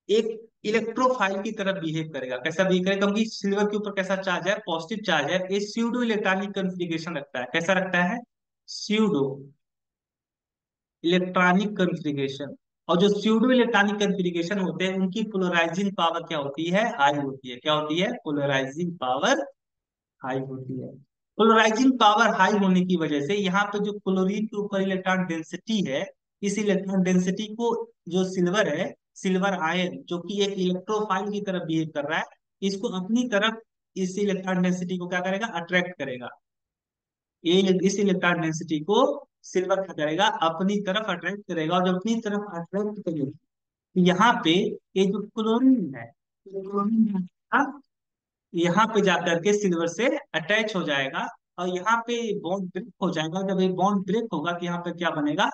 एक इलेक्ट्रोफाइल की तरह बिहेव करेगा। कैसा बिहेव करेगा, क्योंकि सिल्वर के ऊपर कैसा चार्ज है, पॉजिटिव चार्ज है। ये स्यूडो इलेक्ट्रॉनिक कॉन्फ़िगरेशन रखता है। कैसा रखता है, स्यूडो इलेक्ट्रॉनिक कॉन्फ़िगरेशन। और जो स्यूडो इलेक्ट्रॉनिक कॉन्फ़िगरेशन होते हैं उनकी पोलराइजिंग पावर क्या होती है, हाई होती है। क्या होती है, पोलराइजिंग पावर हाई होती है। पोलराइजिंग पावर हाई होने की वजह से यहाँ पे जो क्लोरीन के ऊपर इलेक्ट्रॉन डेंसिटी है, इस इलेक्ट्रॉन डेंसिटी को जो सिल्वर है, सिल्वर आयन जो कि एक इलेक्ट्रोफाइल की तरफ बिहेव कर रहा है, इसको अपनी तरफ, इस इलेक्ट्रॉन डेंसिटी को क्या करेगा, अट्रैक्ट करेगा। ये इस इलेक्ट्रॉन डेंसिटी को सिल्वर क्या करेगा, अपनी तरफ अट्रैक्ट करेगा। और जब अपनी तरफ अट्रैक्ट करेगा तो यहाँ पे ये जो क्लोरीन है, ये क्लोरीन है, यहाँ पे जाकर के सिल्वर से अटैच हो जाएगा और यहाँ पे बॉन्ड ब्रेक हो जाएगा। जब ये बॉन्ड ब्रेक होगा तो यहाँ पे क्या बनेगा,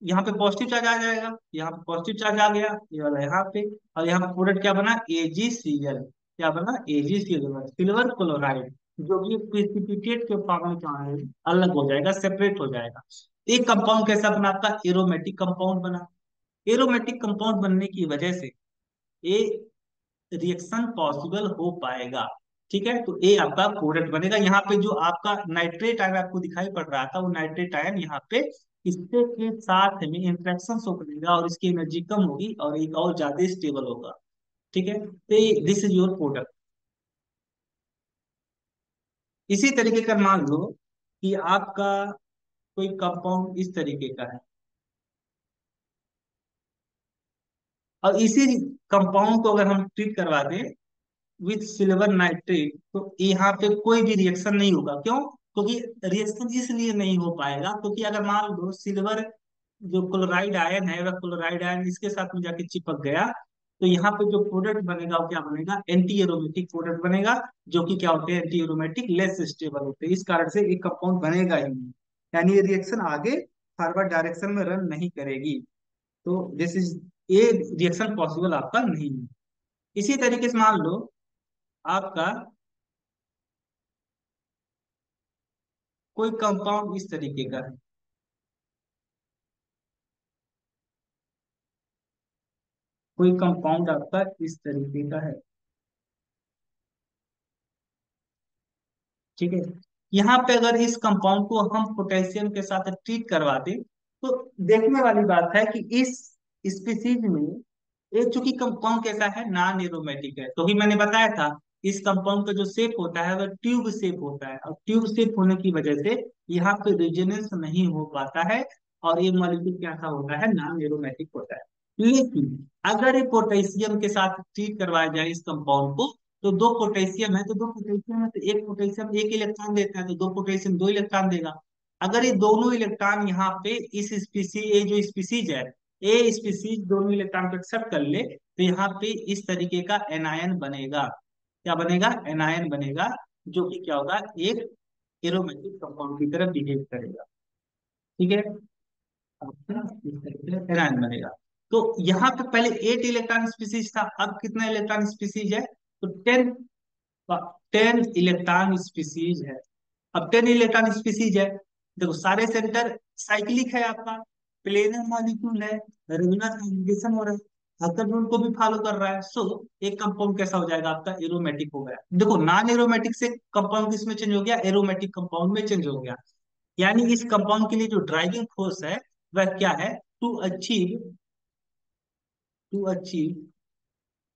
यहाँ पे पॉजिटिव चार्ज आ जाएगा, यहाँ पे पॉजिटिव चार्ज आ गया, ये वाला यहाँ पे। और यहाँ पे प्रोडक्ट क्या बना, AgCl। क्या बना, AgCl, सिल्वर क्लोराइड, जो कि प्रिसिपिटेट के फॉर्म में क्या है, अलग हो जाएगा, सेपरेट हो जाएगा। एक कंपाउंड कैसा बना, आपका एरोमेटिक कंपाउंड बना। एरोमेटिक कंपाउंड बनने की वजह से ये रिएक्शन पॉसिबल हो पाएगा। ठीक है, तो ये आपका प्रोडक्ट बनेगा। यहाँ पे जो आपका नाइट्रेट आयन आपको दिखाई पड़ रहा था, वो नाइट्रेट आयन यहाँ पे इससे के साथ में इंट्रैक्शन शो करेगा और इसकी एनर्जी कम होगी और एक और ज्यादा स्टेबल होगा। ठीक है, तो दिस इज योर प्रोडक्ट। इसी तरीके का मान लो कि आपका कोई कंपाउंड इस तरीके का है, और इसी कंपाउंड को अगर हम ट्रीट करवा दें विथ सिल्वर नाइट्रेट, तो यहाँ पे कोई भी रिएक्शन नहीं होगा। क्यों, क्योंकि रिएक्शन इसलिए नहीं हो पाएगा क्योंकि अगर मान लो सिल्वर जो क्लोराइड आयन है, वह क्लोराइड आयन इसके साथ में जाके चिपक गया, तो यहाँ पे जो प्रोडक्ट बनेगा वो क्या बनेगा, एंटी एरोमेटिक प्रोडक्ट बनेगा, जो कि क्या होते हैं, एंटी एरोमेटिक लेस स्टेबल होते हैं। इस कारण से एक कंपाउंड बनेगा ही नहीं, यानी ये रिएक्शन आगे फॉरवर्ड डायरेक्शन में रन नहीं करेगी। तो दिस इज, ये रिएक्शन पॉसिबल आपका नहीं है। इसी तरीके से मान लो आपका कोई कंपाउंड इस तरीके का है, कोई कंपाउंड आपका इस तरीके का है, ठीक है। यहाँ पे अगर इस कंपाउंड को हम पोटेशियम के साथ ट्रीट करवा दें, तो देखने वाली बात है कि इस स्पीसीज में एक, चूंकि कंपाउंड कैसा है, नॉन एरोमेटिक है, तो ही मैंने बताया था इस कंपाउंड का जो शेप होता है वह ट्यूब शेप होता है, और ट्यूब शेप होने की वजह से यहाँ पे रेजोनेंस नहीं हो पाता है, और ये मॉलिक्यूल कैसा होता है, नॉन एरोमेटिक होता है। लेकिन अगर ये पोटेशियम के साथ ट्रीट करवाया जाए इस कंपाउंड को, तो दो पोटेशियम है, तो दो पोटेशियम है, तो एक पोटेशियम एक इलेक्ट्रॉन देता है, तो दो पोटेशियम दो इलेक्ट्रॉन देगा। अगर ये दोनों इलेक्ट्रॉन यहाँ पे इस स्पीसी, ये जो स्पीसीज है, ए स्पीसीज दोनों इलेक्ट्रॉन को एक्सेप्ट कर ले, तो यहाँ पे इस तरीके का एनायन बनेगा। क्या बनेगा, एनायन बनेगा, जो कि क्या होगा, एक एरोमेटिक कंपाउंड की तरह बिहेव करेगा, ठीक है। आपका इस तरीके से एनायन बनेगा। तो यहाँ पे पहले 8 इलेक्ट्रॉन स्पीसीज था, अब कितना इलेक्ट्रॉन स्पीसीज है, तो 10 इलेक्ट्रॉन स्पीसीज है। अब 10 इलेक्ट्रॉन स्पीसीज है, देखो सारे सेंटर साइक्लिक है आपका, प्लेनर मॉलिक्यूल है, रेगुलर एग्रीगेशन हो रहा है, हल्का रूल को भी फॉलो कर रहा है, सो एक कंपाउंड कैसा हो जाएगा आपका, एरोमेटिक हो गया। देखो नॉन एरोमेटिक से कंपाउंड किसमें चेंज हो गया, एरोमेटिक कंपाउंड में चेंज हो गया। यानी इस कंपाउंड के लिए जो ड्राइविंग फोर्स है वह क्या है, to achieve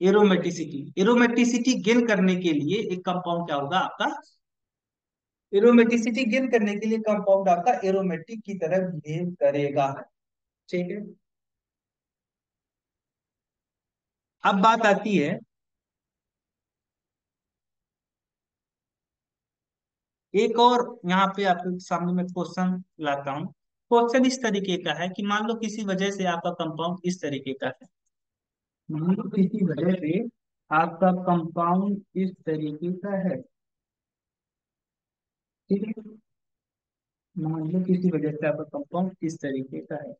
aromaticity. Aromaticity gain करने के लिए एक कंपाउंड क्या होगा आपका, एरोमेटिसिटी गेन करने के लिए कंपाउंड आपका एरोमेटिक की तरह बिहेव करेगा, ठीक है। अब बात आती है, एक और यहाँ पे आपके सामने में क्वेश्चन लाता हूँ। क्वेश्चन इस तरीके का है कि मान लो किसी वजह से आपका कंपाउंड इस तरीके का है, मान लो किसी वजह से आपका कंपाउंड इस तरीके का है, ठीक है। मान लो किसी वजह से आपका कंपाउंड इस तरीके का है,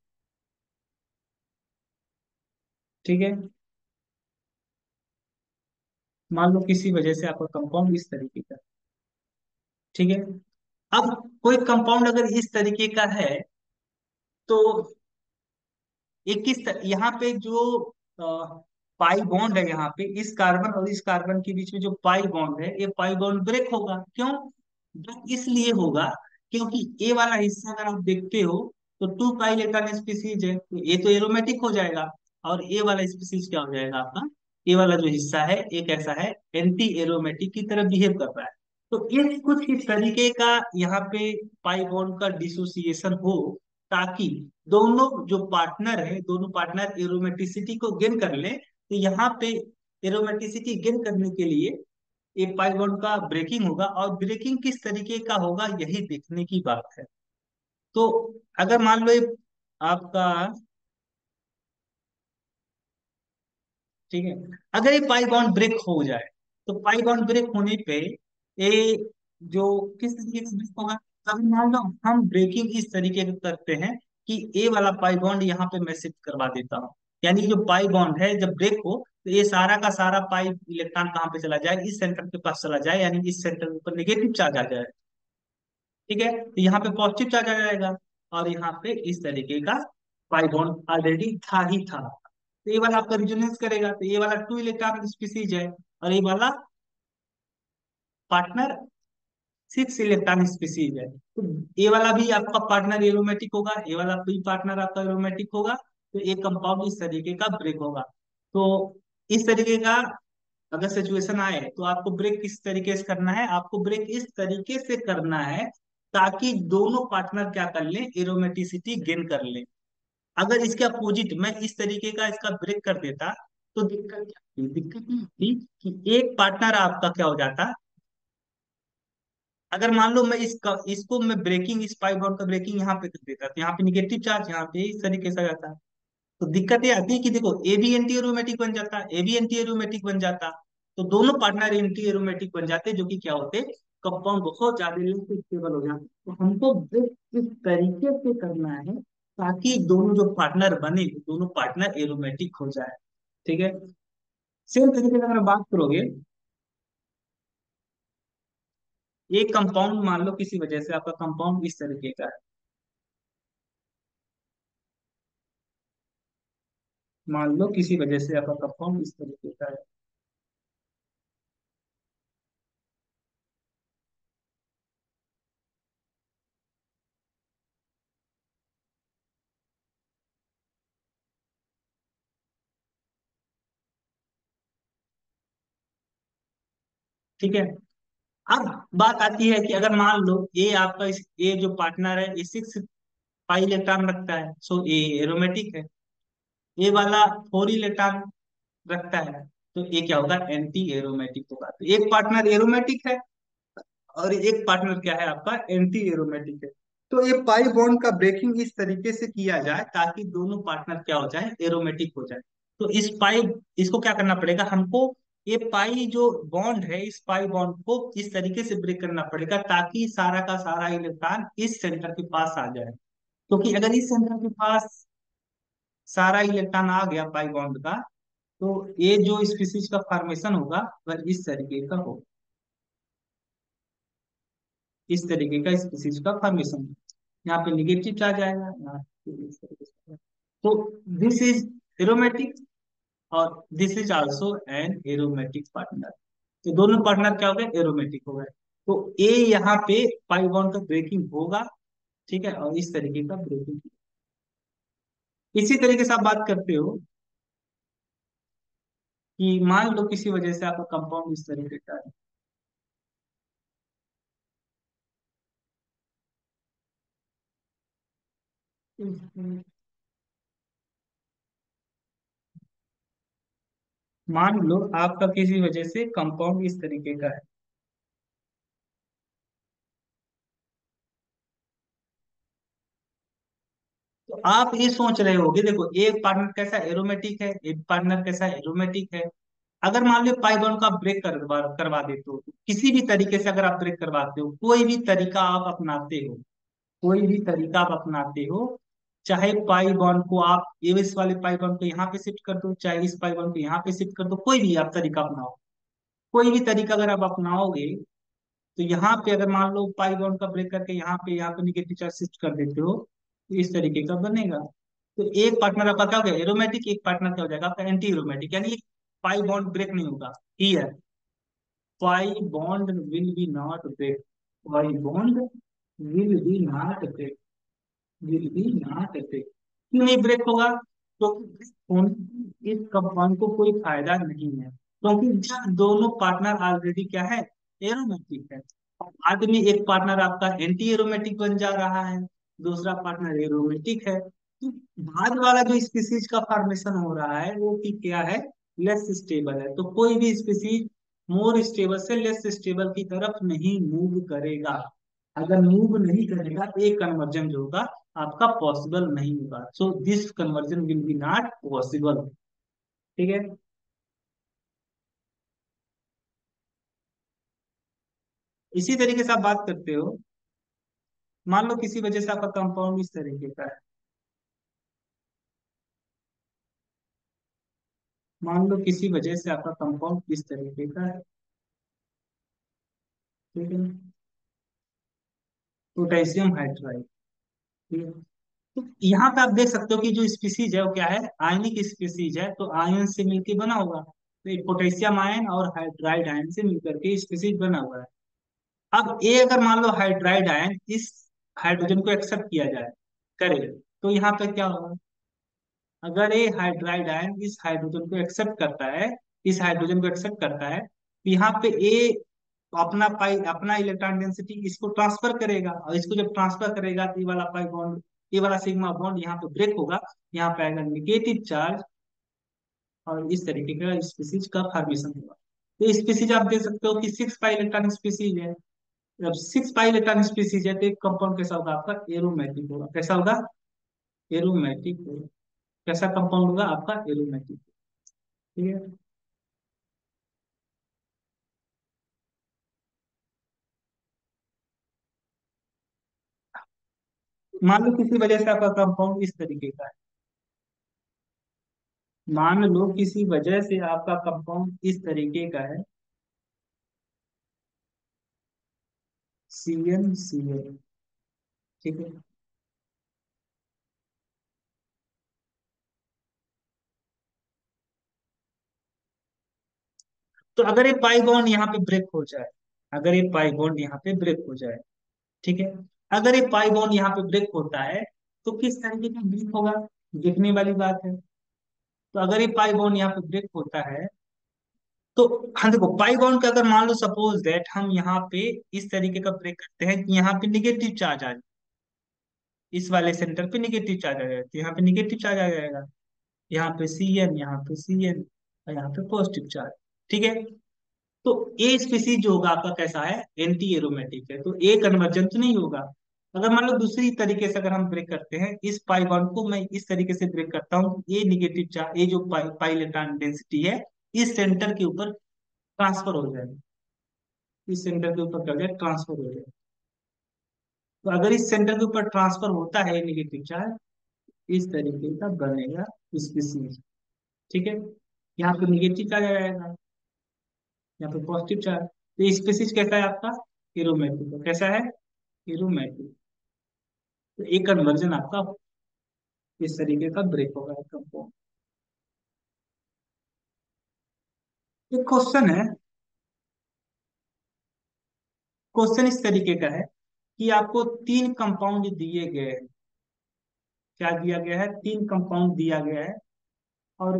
ठीक है। मान लो किसी वजह से आपका कंपाउंड इस तरीके का है, ठीक है। अब कोई कंपाउंड अगर इस तरीके का है, तो यहाँ पे जो पाई बॉन्ड है, यहाँ पे इस कार्बन और इस कार्बन के बीच में जो पाई बॉन्ड है, ये पाई बॉन्ड ब्रेक होगा। क्यों ब्रेक, इसलिए होगा क्योंकि ए वाला हिस्सा अगर आप देखते हो, तो 2 पाई इलेक्ट्रॉन स्पीसीज है, तो ये तो एरोमेटिक हो जाएगा, और ए वाला स्पीसीज क्या हो जाएगा आपका, ए वाला जो हिस्सा है एक ऐसा है, एंटी एरोमेटिक की तरह बिहेव कर रहा है। तो इस कुछ इस तरीके का यहाँ पे पाई बॉन्ड का डिसोसिएशन हो, ताकि दोनों जो पार्टनर है, दोनों पार्टनर एरोमेटिसिटी को गेन कर ले। तो यहाँ पे एरोमेटिसिटी गेन करने के लिए एक पाई बॉन्ड का ब्रेकिंग होगा, और ब्रेकिंग किस तरीके का होगा यही देखने की बात है। तो अगर मान लो आपका, ठीक है, अगर ये पाई बॉन्ड ब्रेक हो जाए, तो पाई बॉन्ड ब्रेक होने पे ये जो किस तरीके से ब्रेक होगा, अगर मान लो हम ब्रेकिंग इस तरीके से करते हैं कि ए वाला पाई बॉन्ड यहाँ पे मैं शिफ्ट करवा देता हूँ, यानी जो पाई बॉन्ड है जब ब्रेक हो, तो ये सारा का सारा पाई इलेक्ट्रॉन कहाँ पे चला जाए, इस सेंटर के पास चला जाए, यानी इस सेंटर के ऊपर नेगेटिव चार्ज आ जाए, ठीक है। तो यहाँ पे पॉजिटिव चार्ज आ जाएगा, और यहाँ पे इस तरीके का पाई बॉन्ड ऑलरेडी था ही था। तो ये वाला आपका रिजोनेंस करेगा, तो ये वाला 2 इलेक्ट्रॉन स्पीसीज है, और ये वाला पार्टनर 6 इलेक्ट्रॉन स्पीसीज है। तो ये वाला भी आपका पार्टनर एरोमेटिक होगा, ये वाला भी पार्टनर आपका एरोमेटिक होगा, तो एक कंपाउंड इस तरीके का ब्रेक होगा। तो इस तरीके का अगर सिचुएशन आए, तो आपको ब्रेक किस तरीके से करना है, आपको ब्रेक इस तरीके से करना है ताकि दोनों पार्टनर क्या कर लें, एरोमेटिसिटी गेन कर लें। अगर इसके अपोजिट मैं इस तरीके का इसका ब्रेक कर देता, तो दिक्कत क्या थी, दिक्कत ये थी कि एक पार्टनर आपका क्या हो जाता, अगर मान लो मैं इसको मैं ब्रेकिंग, इस पाई बॉन्ड का ब्रेकिंग यहाँ पे कर देता, तो यहाँ पे निगेटिव चार्ज यहाँ पे इस तरीके से आ जाता, तो दिक्कत ये आती है कि देखो ए भी एंटी एरोमेटिक बन जाता, ए भी एंटी एरोमेटिक बन जाता, तो दोनों पार्टनर एंटी एरोमेटिक बन जाते, जो कि क्या होते, कंपाउंड बहुत ज्यादा स्टेबल हो जाते। तो हमको ब्रेक इस तरीके से करना है ताकि दोनों जो पार्टनर बने दोनों पार्टनर एरोमेटिक हो जाए। ठीक है। सेम तरीके से अगर बात करोगे, एक कंपाउंड मान लो किसी वजह से आपका कंपाउंड इस तरीके का है, मान लो किसी वजह से आपका कंपाउंड इस तरीके का है। ठीक है। अब बात आती है कि अगर मान लो ए आपका ए जो पार्टनर है ये 6 पाई इलेक्ट्रॉन रखता है, सो ए एरोमेटिक है। ए वाला 4 इलेक्ट्रॉन रखता है, तो ये क्या होगा, एंटी एरोमेटिक होगा। तो एक पार्टनर एरोमेटिक है और एक पार्टनर क्या है आपका, एंटी एरोमेटिक है। तो ये पाई बॉन्ड का ब्रेकिंग इस तरीके से किया जाए ताकि दोनों पार्टनर क्या हो जाए, एरोमेटिक हो जाए। तो इस पाई, इसको क्या करना पड़ेगा हमको, ये पाई जो बॉन्ड है इस पाई बॉन्ड को इस तरीके से ब्रेक करना पड़ेगा ताकि सारा का सारा इलेक्ट्रॉन इस सेंटर के पास आ जाए। क्योंकि अगर इस सेंटर के पास सारा इलेक्ट्रॉन आ गया पाई बॉन्ड का, तो ये जो स्पीसीज का फॉर्मेशन होगा वह इस तरीके का होगा, इस तरीके का स्पीसीज का फॉर्मेशन। यहाँ पे निगेटिव चार्ज आएगा, यहाँ पे इस तरीके से। तो दिस इज एरोमेटिक और this is also an aromatic partner. तो दोनों पार्टनर क्या हो गए, एरोमेटिक हो गए। तो ए यहाँ पे पाई बॉन्ड का ब्रेकिंग होगा, ठीक है, और इस तरीके का ब्रेकिंग। इसी तरीके से आप बात करते हो कि मान लो किसी वजह से आपका कंपाउंड इस तरीके का है। मान लो आपका किसी वजह से कंपाउंड इस तरीके का है, तो आप ये सोच रहे होगे, देखो एक पार्टनर कैसा एरोमेटिक है, एक पार्टनर कैसा एरोमेटिक है। अगर मान लो पाई बॉन्ड को आप ब्रेक करवा करवा देते हो, तो किसी भी तरीके से अगर आप ब्रेक करवाते हो, कोई भी तरीका आप अपनाते हो, कोई भी तरीका आप अपनाते हो, चाहे पाई बॉन्ड को आप इस वाले पाई बॉन्ड को यहाँ पे शिफ्ट कर दो, चाहे इस पाई बॉन्ड को यहाँ पे शिफ्ट कर दो, कोई भी आप तरीका अपनाओ, कोई भी तरीका अगर आप अपनाओगे, तो यहाँ पे अगर मान लो पाई बॉन्ड का ब्रेक करके यहाँ पे निगेटिव चार्ज शिफ्ट कर देते हो, तो इस तरीके का बनेगा। तो एक पार्टनर आपका क्या हो गया, एरोमेटिक, एक पार्टनर क्या हो जाएगा आपका एंटी एरोमेटिक, यानी पाई बॉन्ड ब्रेक नहीं होगा। ही है, pi bond will be not break, pi bond will be not break, will be not break. क्यों नहीं ब्रेक होगा, क्योंकि इस कंपाउंड को कोई फायदा नहीं है, क्योंकि जब दोनों पार्टनर ऑलरेडी क्या है, एरोमेटिक है। बाद में एक पार्टनर आपका एंटी एरोमेटिक बन जा रहा है, दूसरा पार्टनर एरोमेटिक है, तो बाद वाला जो स्पीसीज का फॉर्मेशन हो रहा है वो कि क्या है, लेस स्टेबल है। तो कोई भी स्पीसीज मोर स्टेबल से लेस स्टेबल की तरफ नहीं मूव करेगा। अगर मूव नहीं करेगा तो एक कन्वर्जन जो होगा आपका पॉसिबल नहीं होगा, so this conversion will be not possible. ठीक है। इसी तरीके से आप बात करते हो, मान लो किसी वजह से आपका कंपाउंड इस तरीके का है, मान लो किसी वजह से आपका कंपाउंड इस तरीके का है। ठीक है, पोटेशियम हाइड्राइड। ठीक है। तो यहाँ पे आप देख सकते हो कि जो स्पीसीज है वो क्या है, आयनिक स्पीसीज है, तो आयन से मिलकर बना होगा, तो एक पोटेशियम आयन और हाइड्राइड आयन से मिलकर के स्पीसीज बना हुआ है। अब ए अगर मान लो हाइड्राइड आयन इस हाइड्रोजन को एक्सेप्ट किया जाए, करे, तो यहाँ पे क्या होगा, अगर ये हाइड्राइड आयन इस हाइड्रोजन को एक्सेप्ट करता है, इस हाइड्रोजन को एक्सेप्ट करता है, तो यहाँ पे ए अपना पाई अपना इलेक्ट्रॉन डेंसिटी इसको ट्रांसफर करेगा, और इसको जब ट्रांसफर करेगा तो ये वाला पाई बॉन्ड, ये वाला सिग्मा बॉन्ड यहाँ पे ब्रेक होगा, यहाँ पे आएगा निगेटिव चार्ज, और इस तरीके का स्पीसीज का फॉर्मेशन होगा। तो स्पीसीज आप देख सकते हो कि 6 पाई इलेक्ट्रॉन स्पीसीज है। जब 6 पाई इलेक्ट्रॉन स्पीसीज है तो एक कंपाउंड कैसा होगा आपका, एरोमेटिक होगा। कैसा होगा, एरोमेटिक होगा। कैसा कंपाउंड होगा आपका? एरोमेटिक। ठीक है। मान लो किसी वजह से आपका कंपाउंड इस तरीके का है। मान लो किसी वजह से आपका कंपाउंड इस तरीके का है। CnCl। ठीक है। तो अगर ये पाई बॉन्ड यहाँ पे ब्रेक हो जाए, अगर ये पाई बॉन्ड यहाँ पे ब्रेक हो जाए, ठीक है, अगर ये पाई बॉन्ड यहाँ पे ब्रेक होता है तो किस तरीके का ब्रेक होगा, देखने वाली बात है। तो अगर ये पाई बॉन्ड यहाँ पे ब्रेक होता है तो हाँ देखो, पाई बॉन्ड का अगर मान लो सपोज दैट हम यहाँ पे इस तरीके का ब्रेक करते हैं कि यहाँ पे निगेटिव चार्ज आ जाए, इस वाले सेंटर पे निगेटिव चार्ज आ जाए, तो यहाँ पे निगेटिव चार्ज आ जाएगा, यहाँ पे Cn, यहाँ पे Cn, और यहाँ पे पॉजिटिव चार्ज। ठीक है। तो ए स्पीसीज जो होगा आपका कैसा है, एंटी एरोमेटिक है, तो ए कन्वर्जन तो नहीं होगा। अगर मान लो दूसरी तरीके से अगर हम ब्रेक करते हैं, इस पाई बॉन्ड को मैं इस तरीके से ब्रेक करता हूँ, ए निगेटिव चार्ज, ए जो पाई इलेक्ट्रॉन डेंसिटी है इस सेंटर के ऊपर ट्रांसफर हो जाए, इस सेंटर के ऊपर क्या हो जाए, ट्रांसफर हो जाए। तो अगर इस सेंटर के ऊपर ट्रांसफर होता है निगेटिव चार्ज, इस तरीके का बनेगा स्पीसीज। ठीक है। यहाँ पे निगेटिव चार्ज आ जाएगा, यहाँ पे पॉजिटिव चार्ज। तो स्पीसीज कैसा है आपका, एरोमेटिक। कैसा है, एरोमेटिक। तो एक कन्वर्जन आपका इस तरीके का ब्रेक होगा कंपाउंड। एक क्वेश्चन है, क्वेश्चन इस तरीके का है कि आपको तीन कंपाउंड दिए गए हैं। क्या दिया गया है, तीन कंपाउंड दिया गया है, और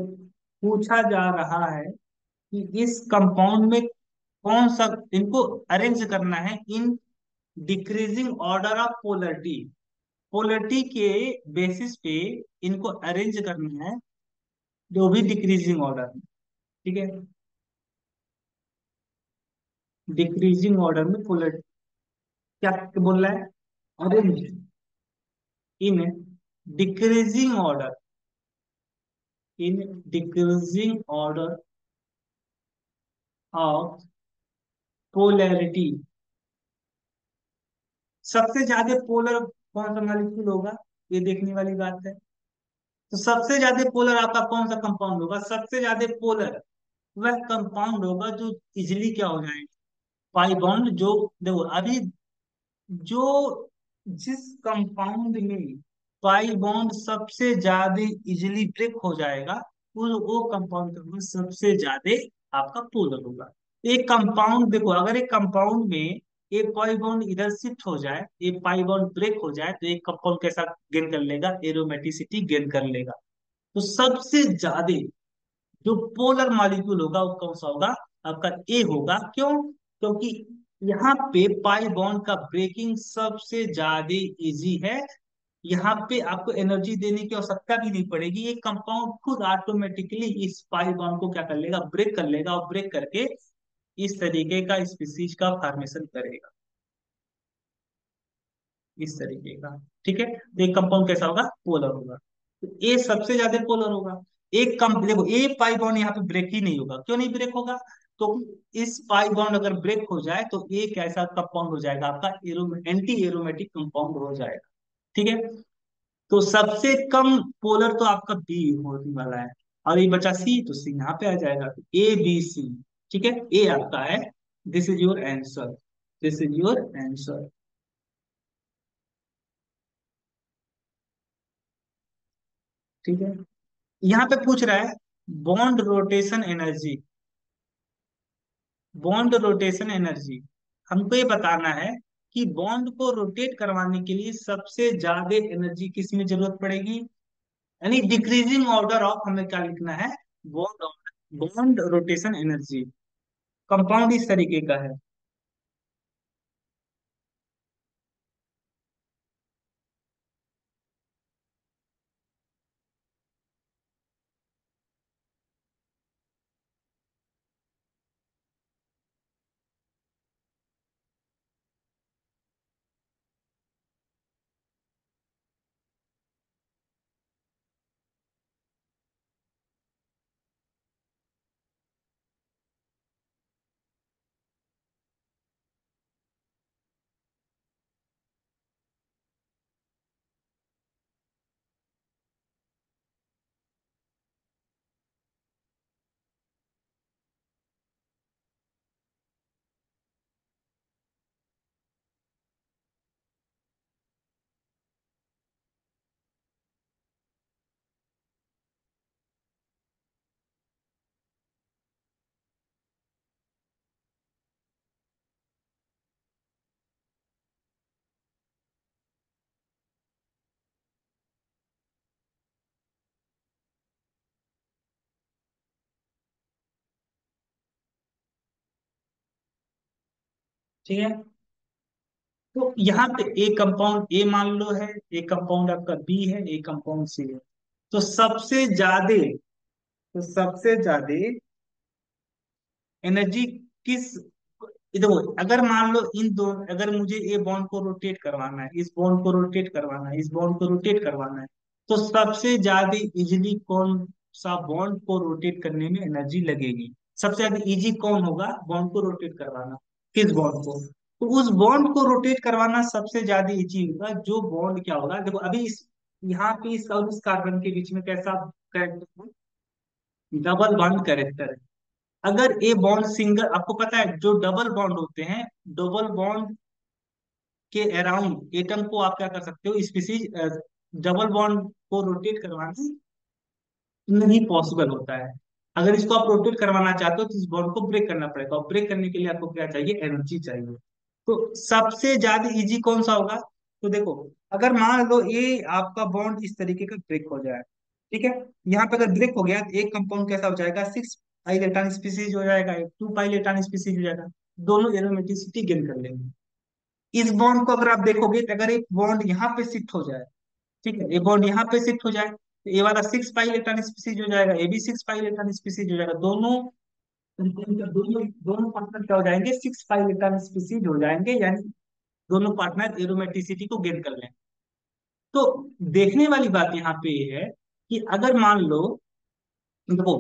पूछा जा रहा है कि इस कंपाउंड में कौन सा, इनको अरेंज करना है in decreasing order of polarity, polarity के बेसिस पे इनको अरेंज करना है, जो भी डिक्रीजिंग ऑर्डर में। ठीक है। डिक्रीजिंग ऑर्डर में पोलरिटी, क्या बोल रहा है, arrange in decreasing order, in decreasing order of polarity. सबसे ज्यादा पोलर कौन सा मॉलिक्यूल होगा, ये देखने वाली बात है। तो सबसे ज्यादा पोलर आपका कौन सा कंपाउंड होगा, सबसे ज्यादा पोलर वह कंपाउंड होगा जो इजिली क्या हो जाएगा, पाई बॉन्ड। जो देखो अभी जो जिस कंपाउंड में पाई बॉन्ड सबसे ज्यादा इजिली ब्रेक हो जाएगा, वो कंपाउंड का सबसे ज्यादा आपका पोलर होगा। एक कंपाउंड देखो, अगर एक कंपाउंड में एक पाई बॉन्ड इधर शिफ्ट हो जाए, एक पाई बॉन्ड ब्रेक हो जाए, तो एक कंपाउंड कैसा गेन कर लेगा, एरोमेटिसिटी गेन कर लेगा। तो सबसे ज्यादा जो पोलर मॉलिक्यूल होगा वो कौन सा होगा, आपका ए होगा। क्यों, क्योंकि यहाँ पे पाई बॉन्ड का ब्रेकिंग सबसे ज्यादा इजी है। यहाँ पे आपको एनर्जी देने की आवश्यकता भी नहीं पड़ेगी, ये कंपाउंड खुद ऑटोमेटिकली इस पाई बॉन्ड को क्या कर लेगा, ब्रेक कर लेगा, और ब्रेक करके इस तरीके का स्पीसीज का फॉर्मेशन करेगा, इस तरीके का। ठीक है। तो एक कंपाउंड कैसा होगा, पोलर होगा। तो ए सबसे ज्यादा पोलर होगा। एक कम देखो, ए पाई बॉन्ड यहाँ पे ब्रेक ही नहीं होगा। क्यों नहीं ब्रेक होगा, तो इस पाई बॉन्ड अगर ब्रेक हो जाए तो ए कैसा कंपाउंड हो जाएगा, आपका एंटी एरोमेटिक कंपाउंड हो जाएगा। ठीक है। तो सबसे कम पोलर तो आपका बी होने वाला है, और ये बचा सी, तो सी यहाँ पे आ जाएगा, ABC। ठीक है, ए आपका है। This is your answer, this is your answer. ठीक है। यहाँ पे पूछ रहा है bond rotation energy, bond rotation energy. हमको ये बताना है कि बॉन्ड को रोटेट करवाने के लिए सबसे ज्यादा एनर्जी किस में जरूरत पड़ेगी, यानी डिक्रीजिंग ऑर्डर ऑफ हमें क्या लिखना है, bond, bond rotation energy. Compound इस तरीके का है। ठीक है। तो यहाँ पे ए कंपाउंड ए मान लो है, एक कंपाउंड आपका बी है, एक कंपाउंड सी है। तो सबसे ज्यादा एनर्जी किस, ये देखो, अगर मान लो इन दो, अगर मुझे ए बॉन्ड को रोटेट करवाना है, इस बॉन्ड को रोटेट करवाना है, इस बॉन्ड को रोटेट करवाना है, तो सबसे ज्यादा इजीली कौन सा बॉन्ड को रोटेट करने में एनर्जी लगेगी? सबसे ज्यादा इजी कौन होगा बॉन्ड को रोटेट करवाना? किस बॉन्ड को? तो उस बॉन्ड को रोटेट करवाना सबसे ज्यादा इजी होगा जो बॉन्ड क्या होगा, देखो अभी इस यहाँ पे इस और इस कार्बन के बीच में कैसा कैरेक्टर है? डबल बॉन्ड कैरेक्टर है। अगर ए बॉन्ड सिंगल, आपको पता है जो डबल बॉन्ड होते हैं, डबल बॉन्ड के अराउंड एटम को आप क्या कर सकते हो, स्पीसीज, डबल बॉन्ड को रोटेट करवाना नहीं पॉसिबल होता है। अगर इसको आप रोटेट करवाना चाहते हो तो इस बॉन्ड को ब्रेक करना पड़ेगा, और ब्रेक करने के लिए आपको क्या चाहिए, एनर्जी चाहिए। तो सबसे ज्यादा इजी कौन सा होगा? तो देखो, अगर मान लो ये आपका बॉन्ड इस तरीके का ब्रेक हो जाए, ठीक है, यहाँ पे अगर ब्रेक हो गया तो एक कंपाउंड कैसा हो जाएगा, 6 पाई इलेक्ट्रॉन स्पीसीज हो जाएगा, एक 2 पाई इलेक्ट्रॉन स्पीसीज हो जाएगा, दोनों एरोमेटिसिटी गेन कर लेंगे। इस बॉन्ड को अगर आप देखोगे तो अगर एक बॉन्ड यहाँ पे शिफ्ट हो जाए, ठीक है, ये बॉन्ड यहाँ पे शिफ्ट हो जाए, तो ये वाला 6 पाई इलेक्ट्रॉन स्पीसीज हो जाएगा, ये भी 6 पाई इलेक्ट्रॉन स्पीसीज हो जाएगा, दोनों दोनों दोनों पार्टनर क्या हो जाएंगे, 6 पाई इलेक्ट्रॉन स्पीसीज हो जाएंगे, यानी दोनों पार्टनर एरोमेटिसिटी को गेन कर लें। तो देखने वाली बात यहाँ पे ये है कि अगर मान लो, देखो,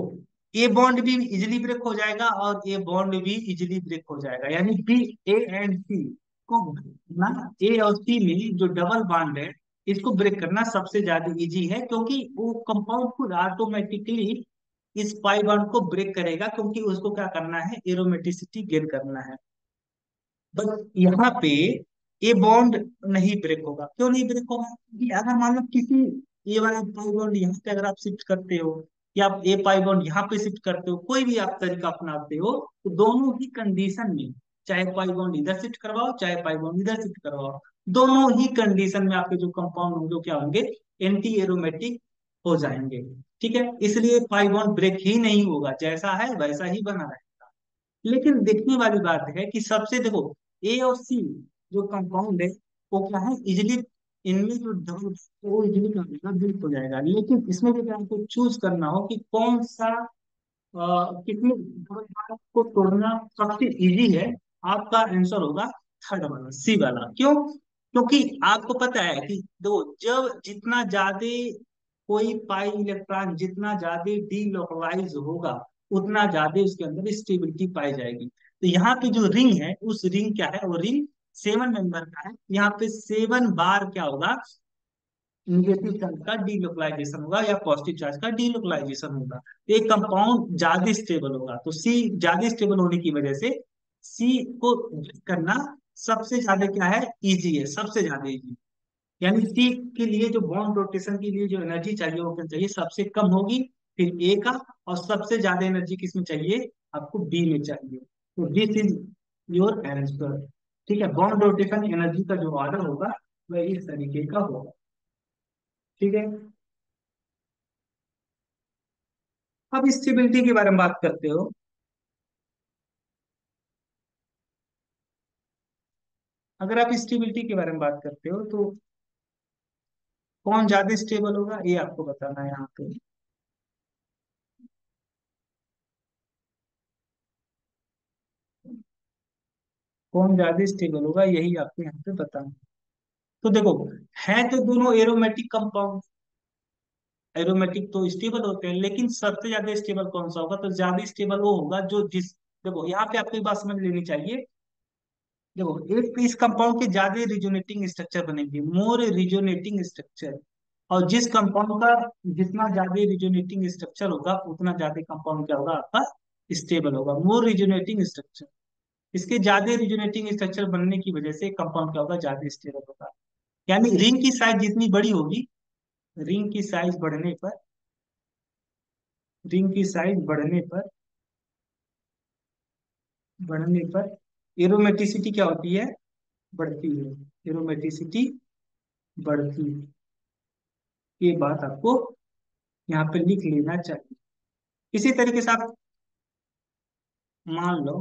ए बॉन्ड भी इजिली ब्रेक हो जाएगा और ए बॉन्ड भी इजिली ब्रेक हो जाएगा, यानी बी, ए एंड सी को ना, ए और सी में जो डबल बॉन्ड है इसको ब्रेक करना सबसे ज्यादा इजी है, क्योंकि वो कंपाउंड खुद ऑटोमेटिकली इस पाई बॉन्ड को ब्रेक करेगा, क्योंकि उसको क्या करना है, एरोमेटिसिटी गेन करना है। बट यहाँ पे ए बॉन्ड नहीं ब्रेक होगा, क्यों नहीं ब्रेक होगा? क्योंकि अगर मान लो किसी ए वाला पाई बॉन्ड यहाँ पे अगर आप शिफ्ट करते हो, या आप ए पाई बॉन्ड यहाँ पे शिफ्ट करते हो, कोई भी आप तरीका अपनाते हो, तो दोनों ही कंडीशन में, चाहे पाई बॉन्ड इधर शिफ्ट करवाओ चाहे पाई बॉन्ड इधर शिफ्ट करवाओ, दोनों ही कंडीशन में आपके जो कंपाउंड होंगे वो क्या होंगे, एंटी एरोमेटिक हो जाएंगे। ठीक है, इसलिए पाई बॉन्ड ब्रेक ही नहीं होगा, जैसा है वैसा ही बना रहेगा। लेकिन देखने वाली बात है कि सबसे, देखो, ए और सी जो कंपाउंड है वो क्या है, इजिली, इनमें जो डबल, वो इजिली क्या हो जाएगा, ब्रेक हो जाएगा। लेकिन इसमें भी आपको चूज करना हो कि कौन सा, कितनी डबल बॉन्ड को तोड़ना सबसे इजी है, आपका आंसर होगा थर्ड वाला, सी वाला। क्यों? क्योंकि आपको पता है कि दो, जब जितना ज्यादा कोई पाई इलेक्ट्रॉन जितना ज्यादा डीलोकलाइज होगा, उतना ज्यादा उसके अंदर स्टेबिलिटी पाई जाएगी। तो यहाँ पे जो रिंग है, उस रिंग क्या है, वो रिंग 7 मेंबर का है। यहाँ पे 7 बार क्या होगा, निगेटिव चार्ज का डीलोकलाइजेशन होगा या पॉजिटिव चार्ज का डीलोकलाइजेशन होगा। तो एक कंपाउंड ज्यादा स्टेबल होगा, तो सी ज्यादा स्टेबल होने की वजह से सी को करना सबसे ज्यादा क्या है, इजी है, सबसे ज्यादा इजी। यानी सी के लिए जो बॉन्ड रोटेशन के लिए जो एनर्जी चाहिए वो क्या चाहिए, सबसे कम होगी, फिर ए का, और सबसे ज्यादा एनर्जी किसमें चाहिए, आपको बी में चाहिए। तो दिस इज योर आंसर। ठीक है, बॉन्ड रोटेशन एनर्जी का जो ऑर्डर होगा वह इस तरीके का होगा। ठीक है, अब स्टेबिलिटी के बारे में बात करते हो। अगर आप स्टेबिलिटी के बारे में बात करते हो तो कौन ज्यादा स्टेबल होगा ये आपको बताना है यहाँ पे। कौन ज्यादा स्टेबल होगा यही आपको यहाँ पे बताना है। तो देखो, है तो दोनों एरोमेटिक कंपाउंड, एरोमेटिक तो स्टेबल होते हैं, लेकिन सबसे ज्यादा स्टेबल कौन सा होगा, तो ज्यादा स्टेबल वो होगा जो जिस, देखो यहाँ पे आपको एक बात समझ लेनी चाहिए। देखो, एक इस कंपाउंड के ज्यादा रिजोनेटिंग स्ट्रक्चर बनेंगे, मोर रिजोनेटिंग स्ट्रक्चर, और जिस कंपाउंड का जितना ज्यादा रिजोनेटिंग स्ट्रक्चर होगा उतना ज्यादा कंपाउंड क्या होगा, आपका स्टेबल होगा, मोर रिजोनेटिंग स्ट्रक्चर। इसके ज्यादा रिजोनेटिंग स्ट्रक्चर बनने की वजह से कंपाउंड क्या होगा, ज्यादा स्टेबल होगा। यानी रिंग की साइज जितनी बड़ी होगी, रिंग की साइज बढ़ने पर, रिंग की साइज बढ़ने पर एरोमेटिसिटी क्या होती है, बढ़ती है। एरोमेटिसिटी बढ़ती है, ये बात आपको यहाँ पे लिख लेना चाहिए। इसी तरीके से आप मान लो,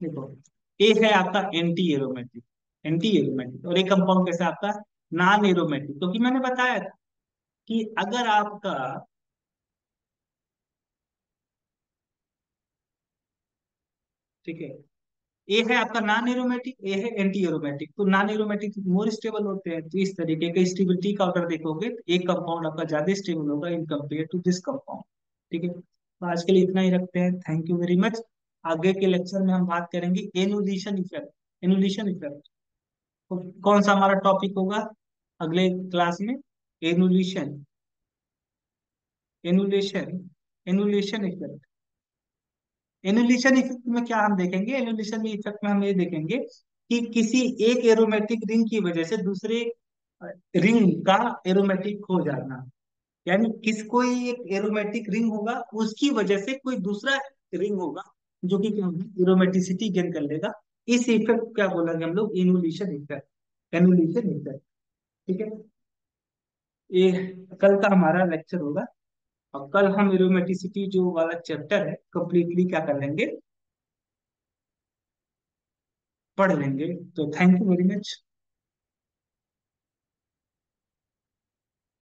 देखो, ए है आपका एंटी एरोमेटिक, एंटी एरोमेटिक, और एक कंपाउंड कैसा है आपका, नॉन एरोमेटिक। क्योंकि मैंने बताया था कि अगर आपका, ठीक है, ए है आपका नॉन एरोमेटिक, ए है एंटी एरोमेटिक, तो नॉन एरोमेटिक मोर स्टेबल होते हैं। तो इस तरीके के स्टेबिलिटी का ऑर्डर देखोगे तो एक कंपाउंड आपका ज्यादा स्टेबल होगा in compare to this compound. ठीक है, तो आज के लिए इतना ही रखते हैं। Thank you very much. आगे के लेक्चर में हम बात करेंगे एनुलेशन इफेक्ट। एनुलेशन इफेक्ट, तो कौन सा हमारा टॉपिक होगा अगले क्लास में? Emulation, emulation, emulation effect. Emulation effect में क्या हम देखेंगे, एनुलेशन इफेक्ट में हम ये देखेंगे कि किसी एक एरोमेटिक रिंग की वजह से दूसरे रिंग का एरोमेटिक खो जाना। यानी किस, कोई एक एरोमेटिक रिंग होगा, उसकी वजह से कोई दूसरा रिंग होगा जो कि क्या होगा, एरोमेटिसिटी गेन कर लेगा। इस इफेक्ट क्या बोलेंगे हम लोग, एनुलेशन इफेक्ट, एनुलेशन इफेक्ट। ठीक है, ये कल का हमारा लेक्चर होगा। अब कल हम एरोमेटिसिटी जो वाला चैप्टर है कंप्लीटली क्या कर लेंगे, पढ़ लेंगे। तो थैंक यू वेरी मच।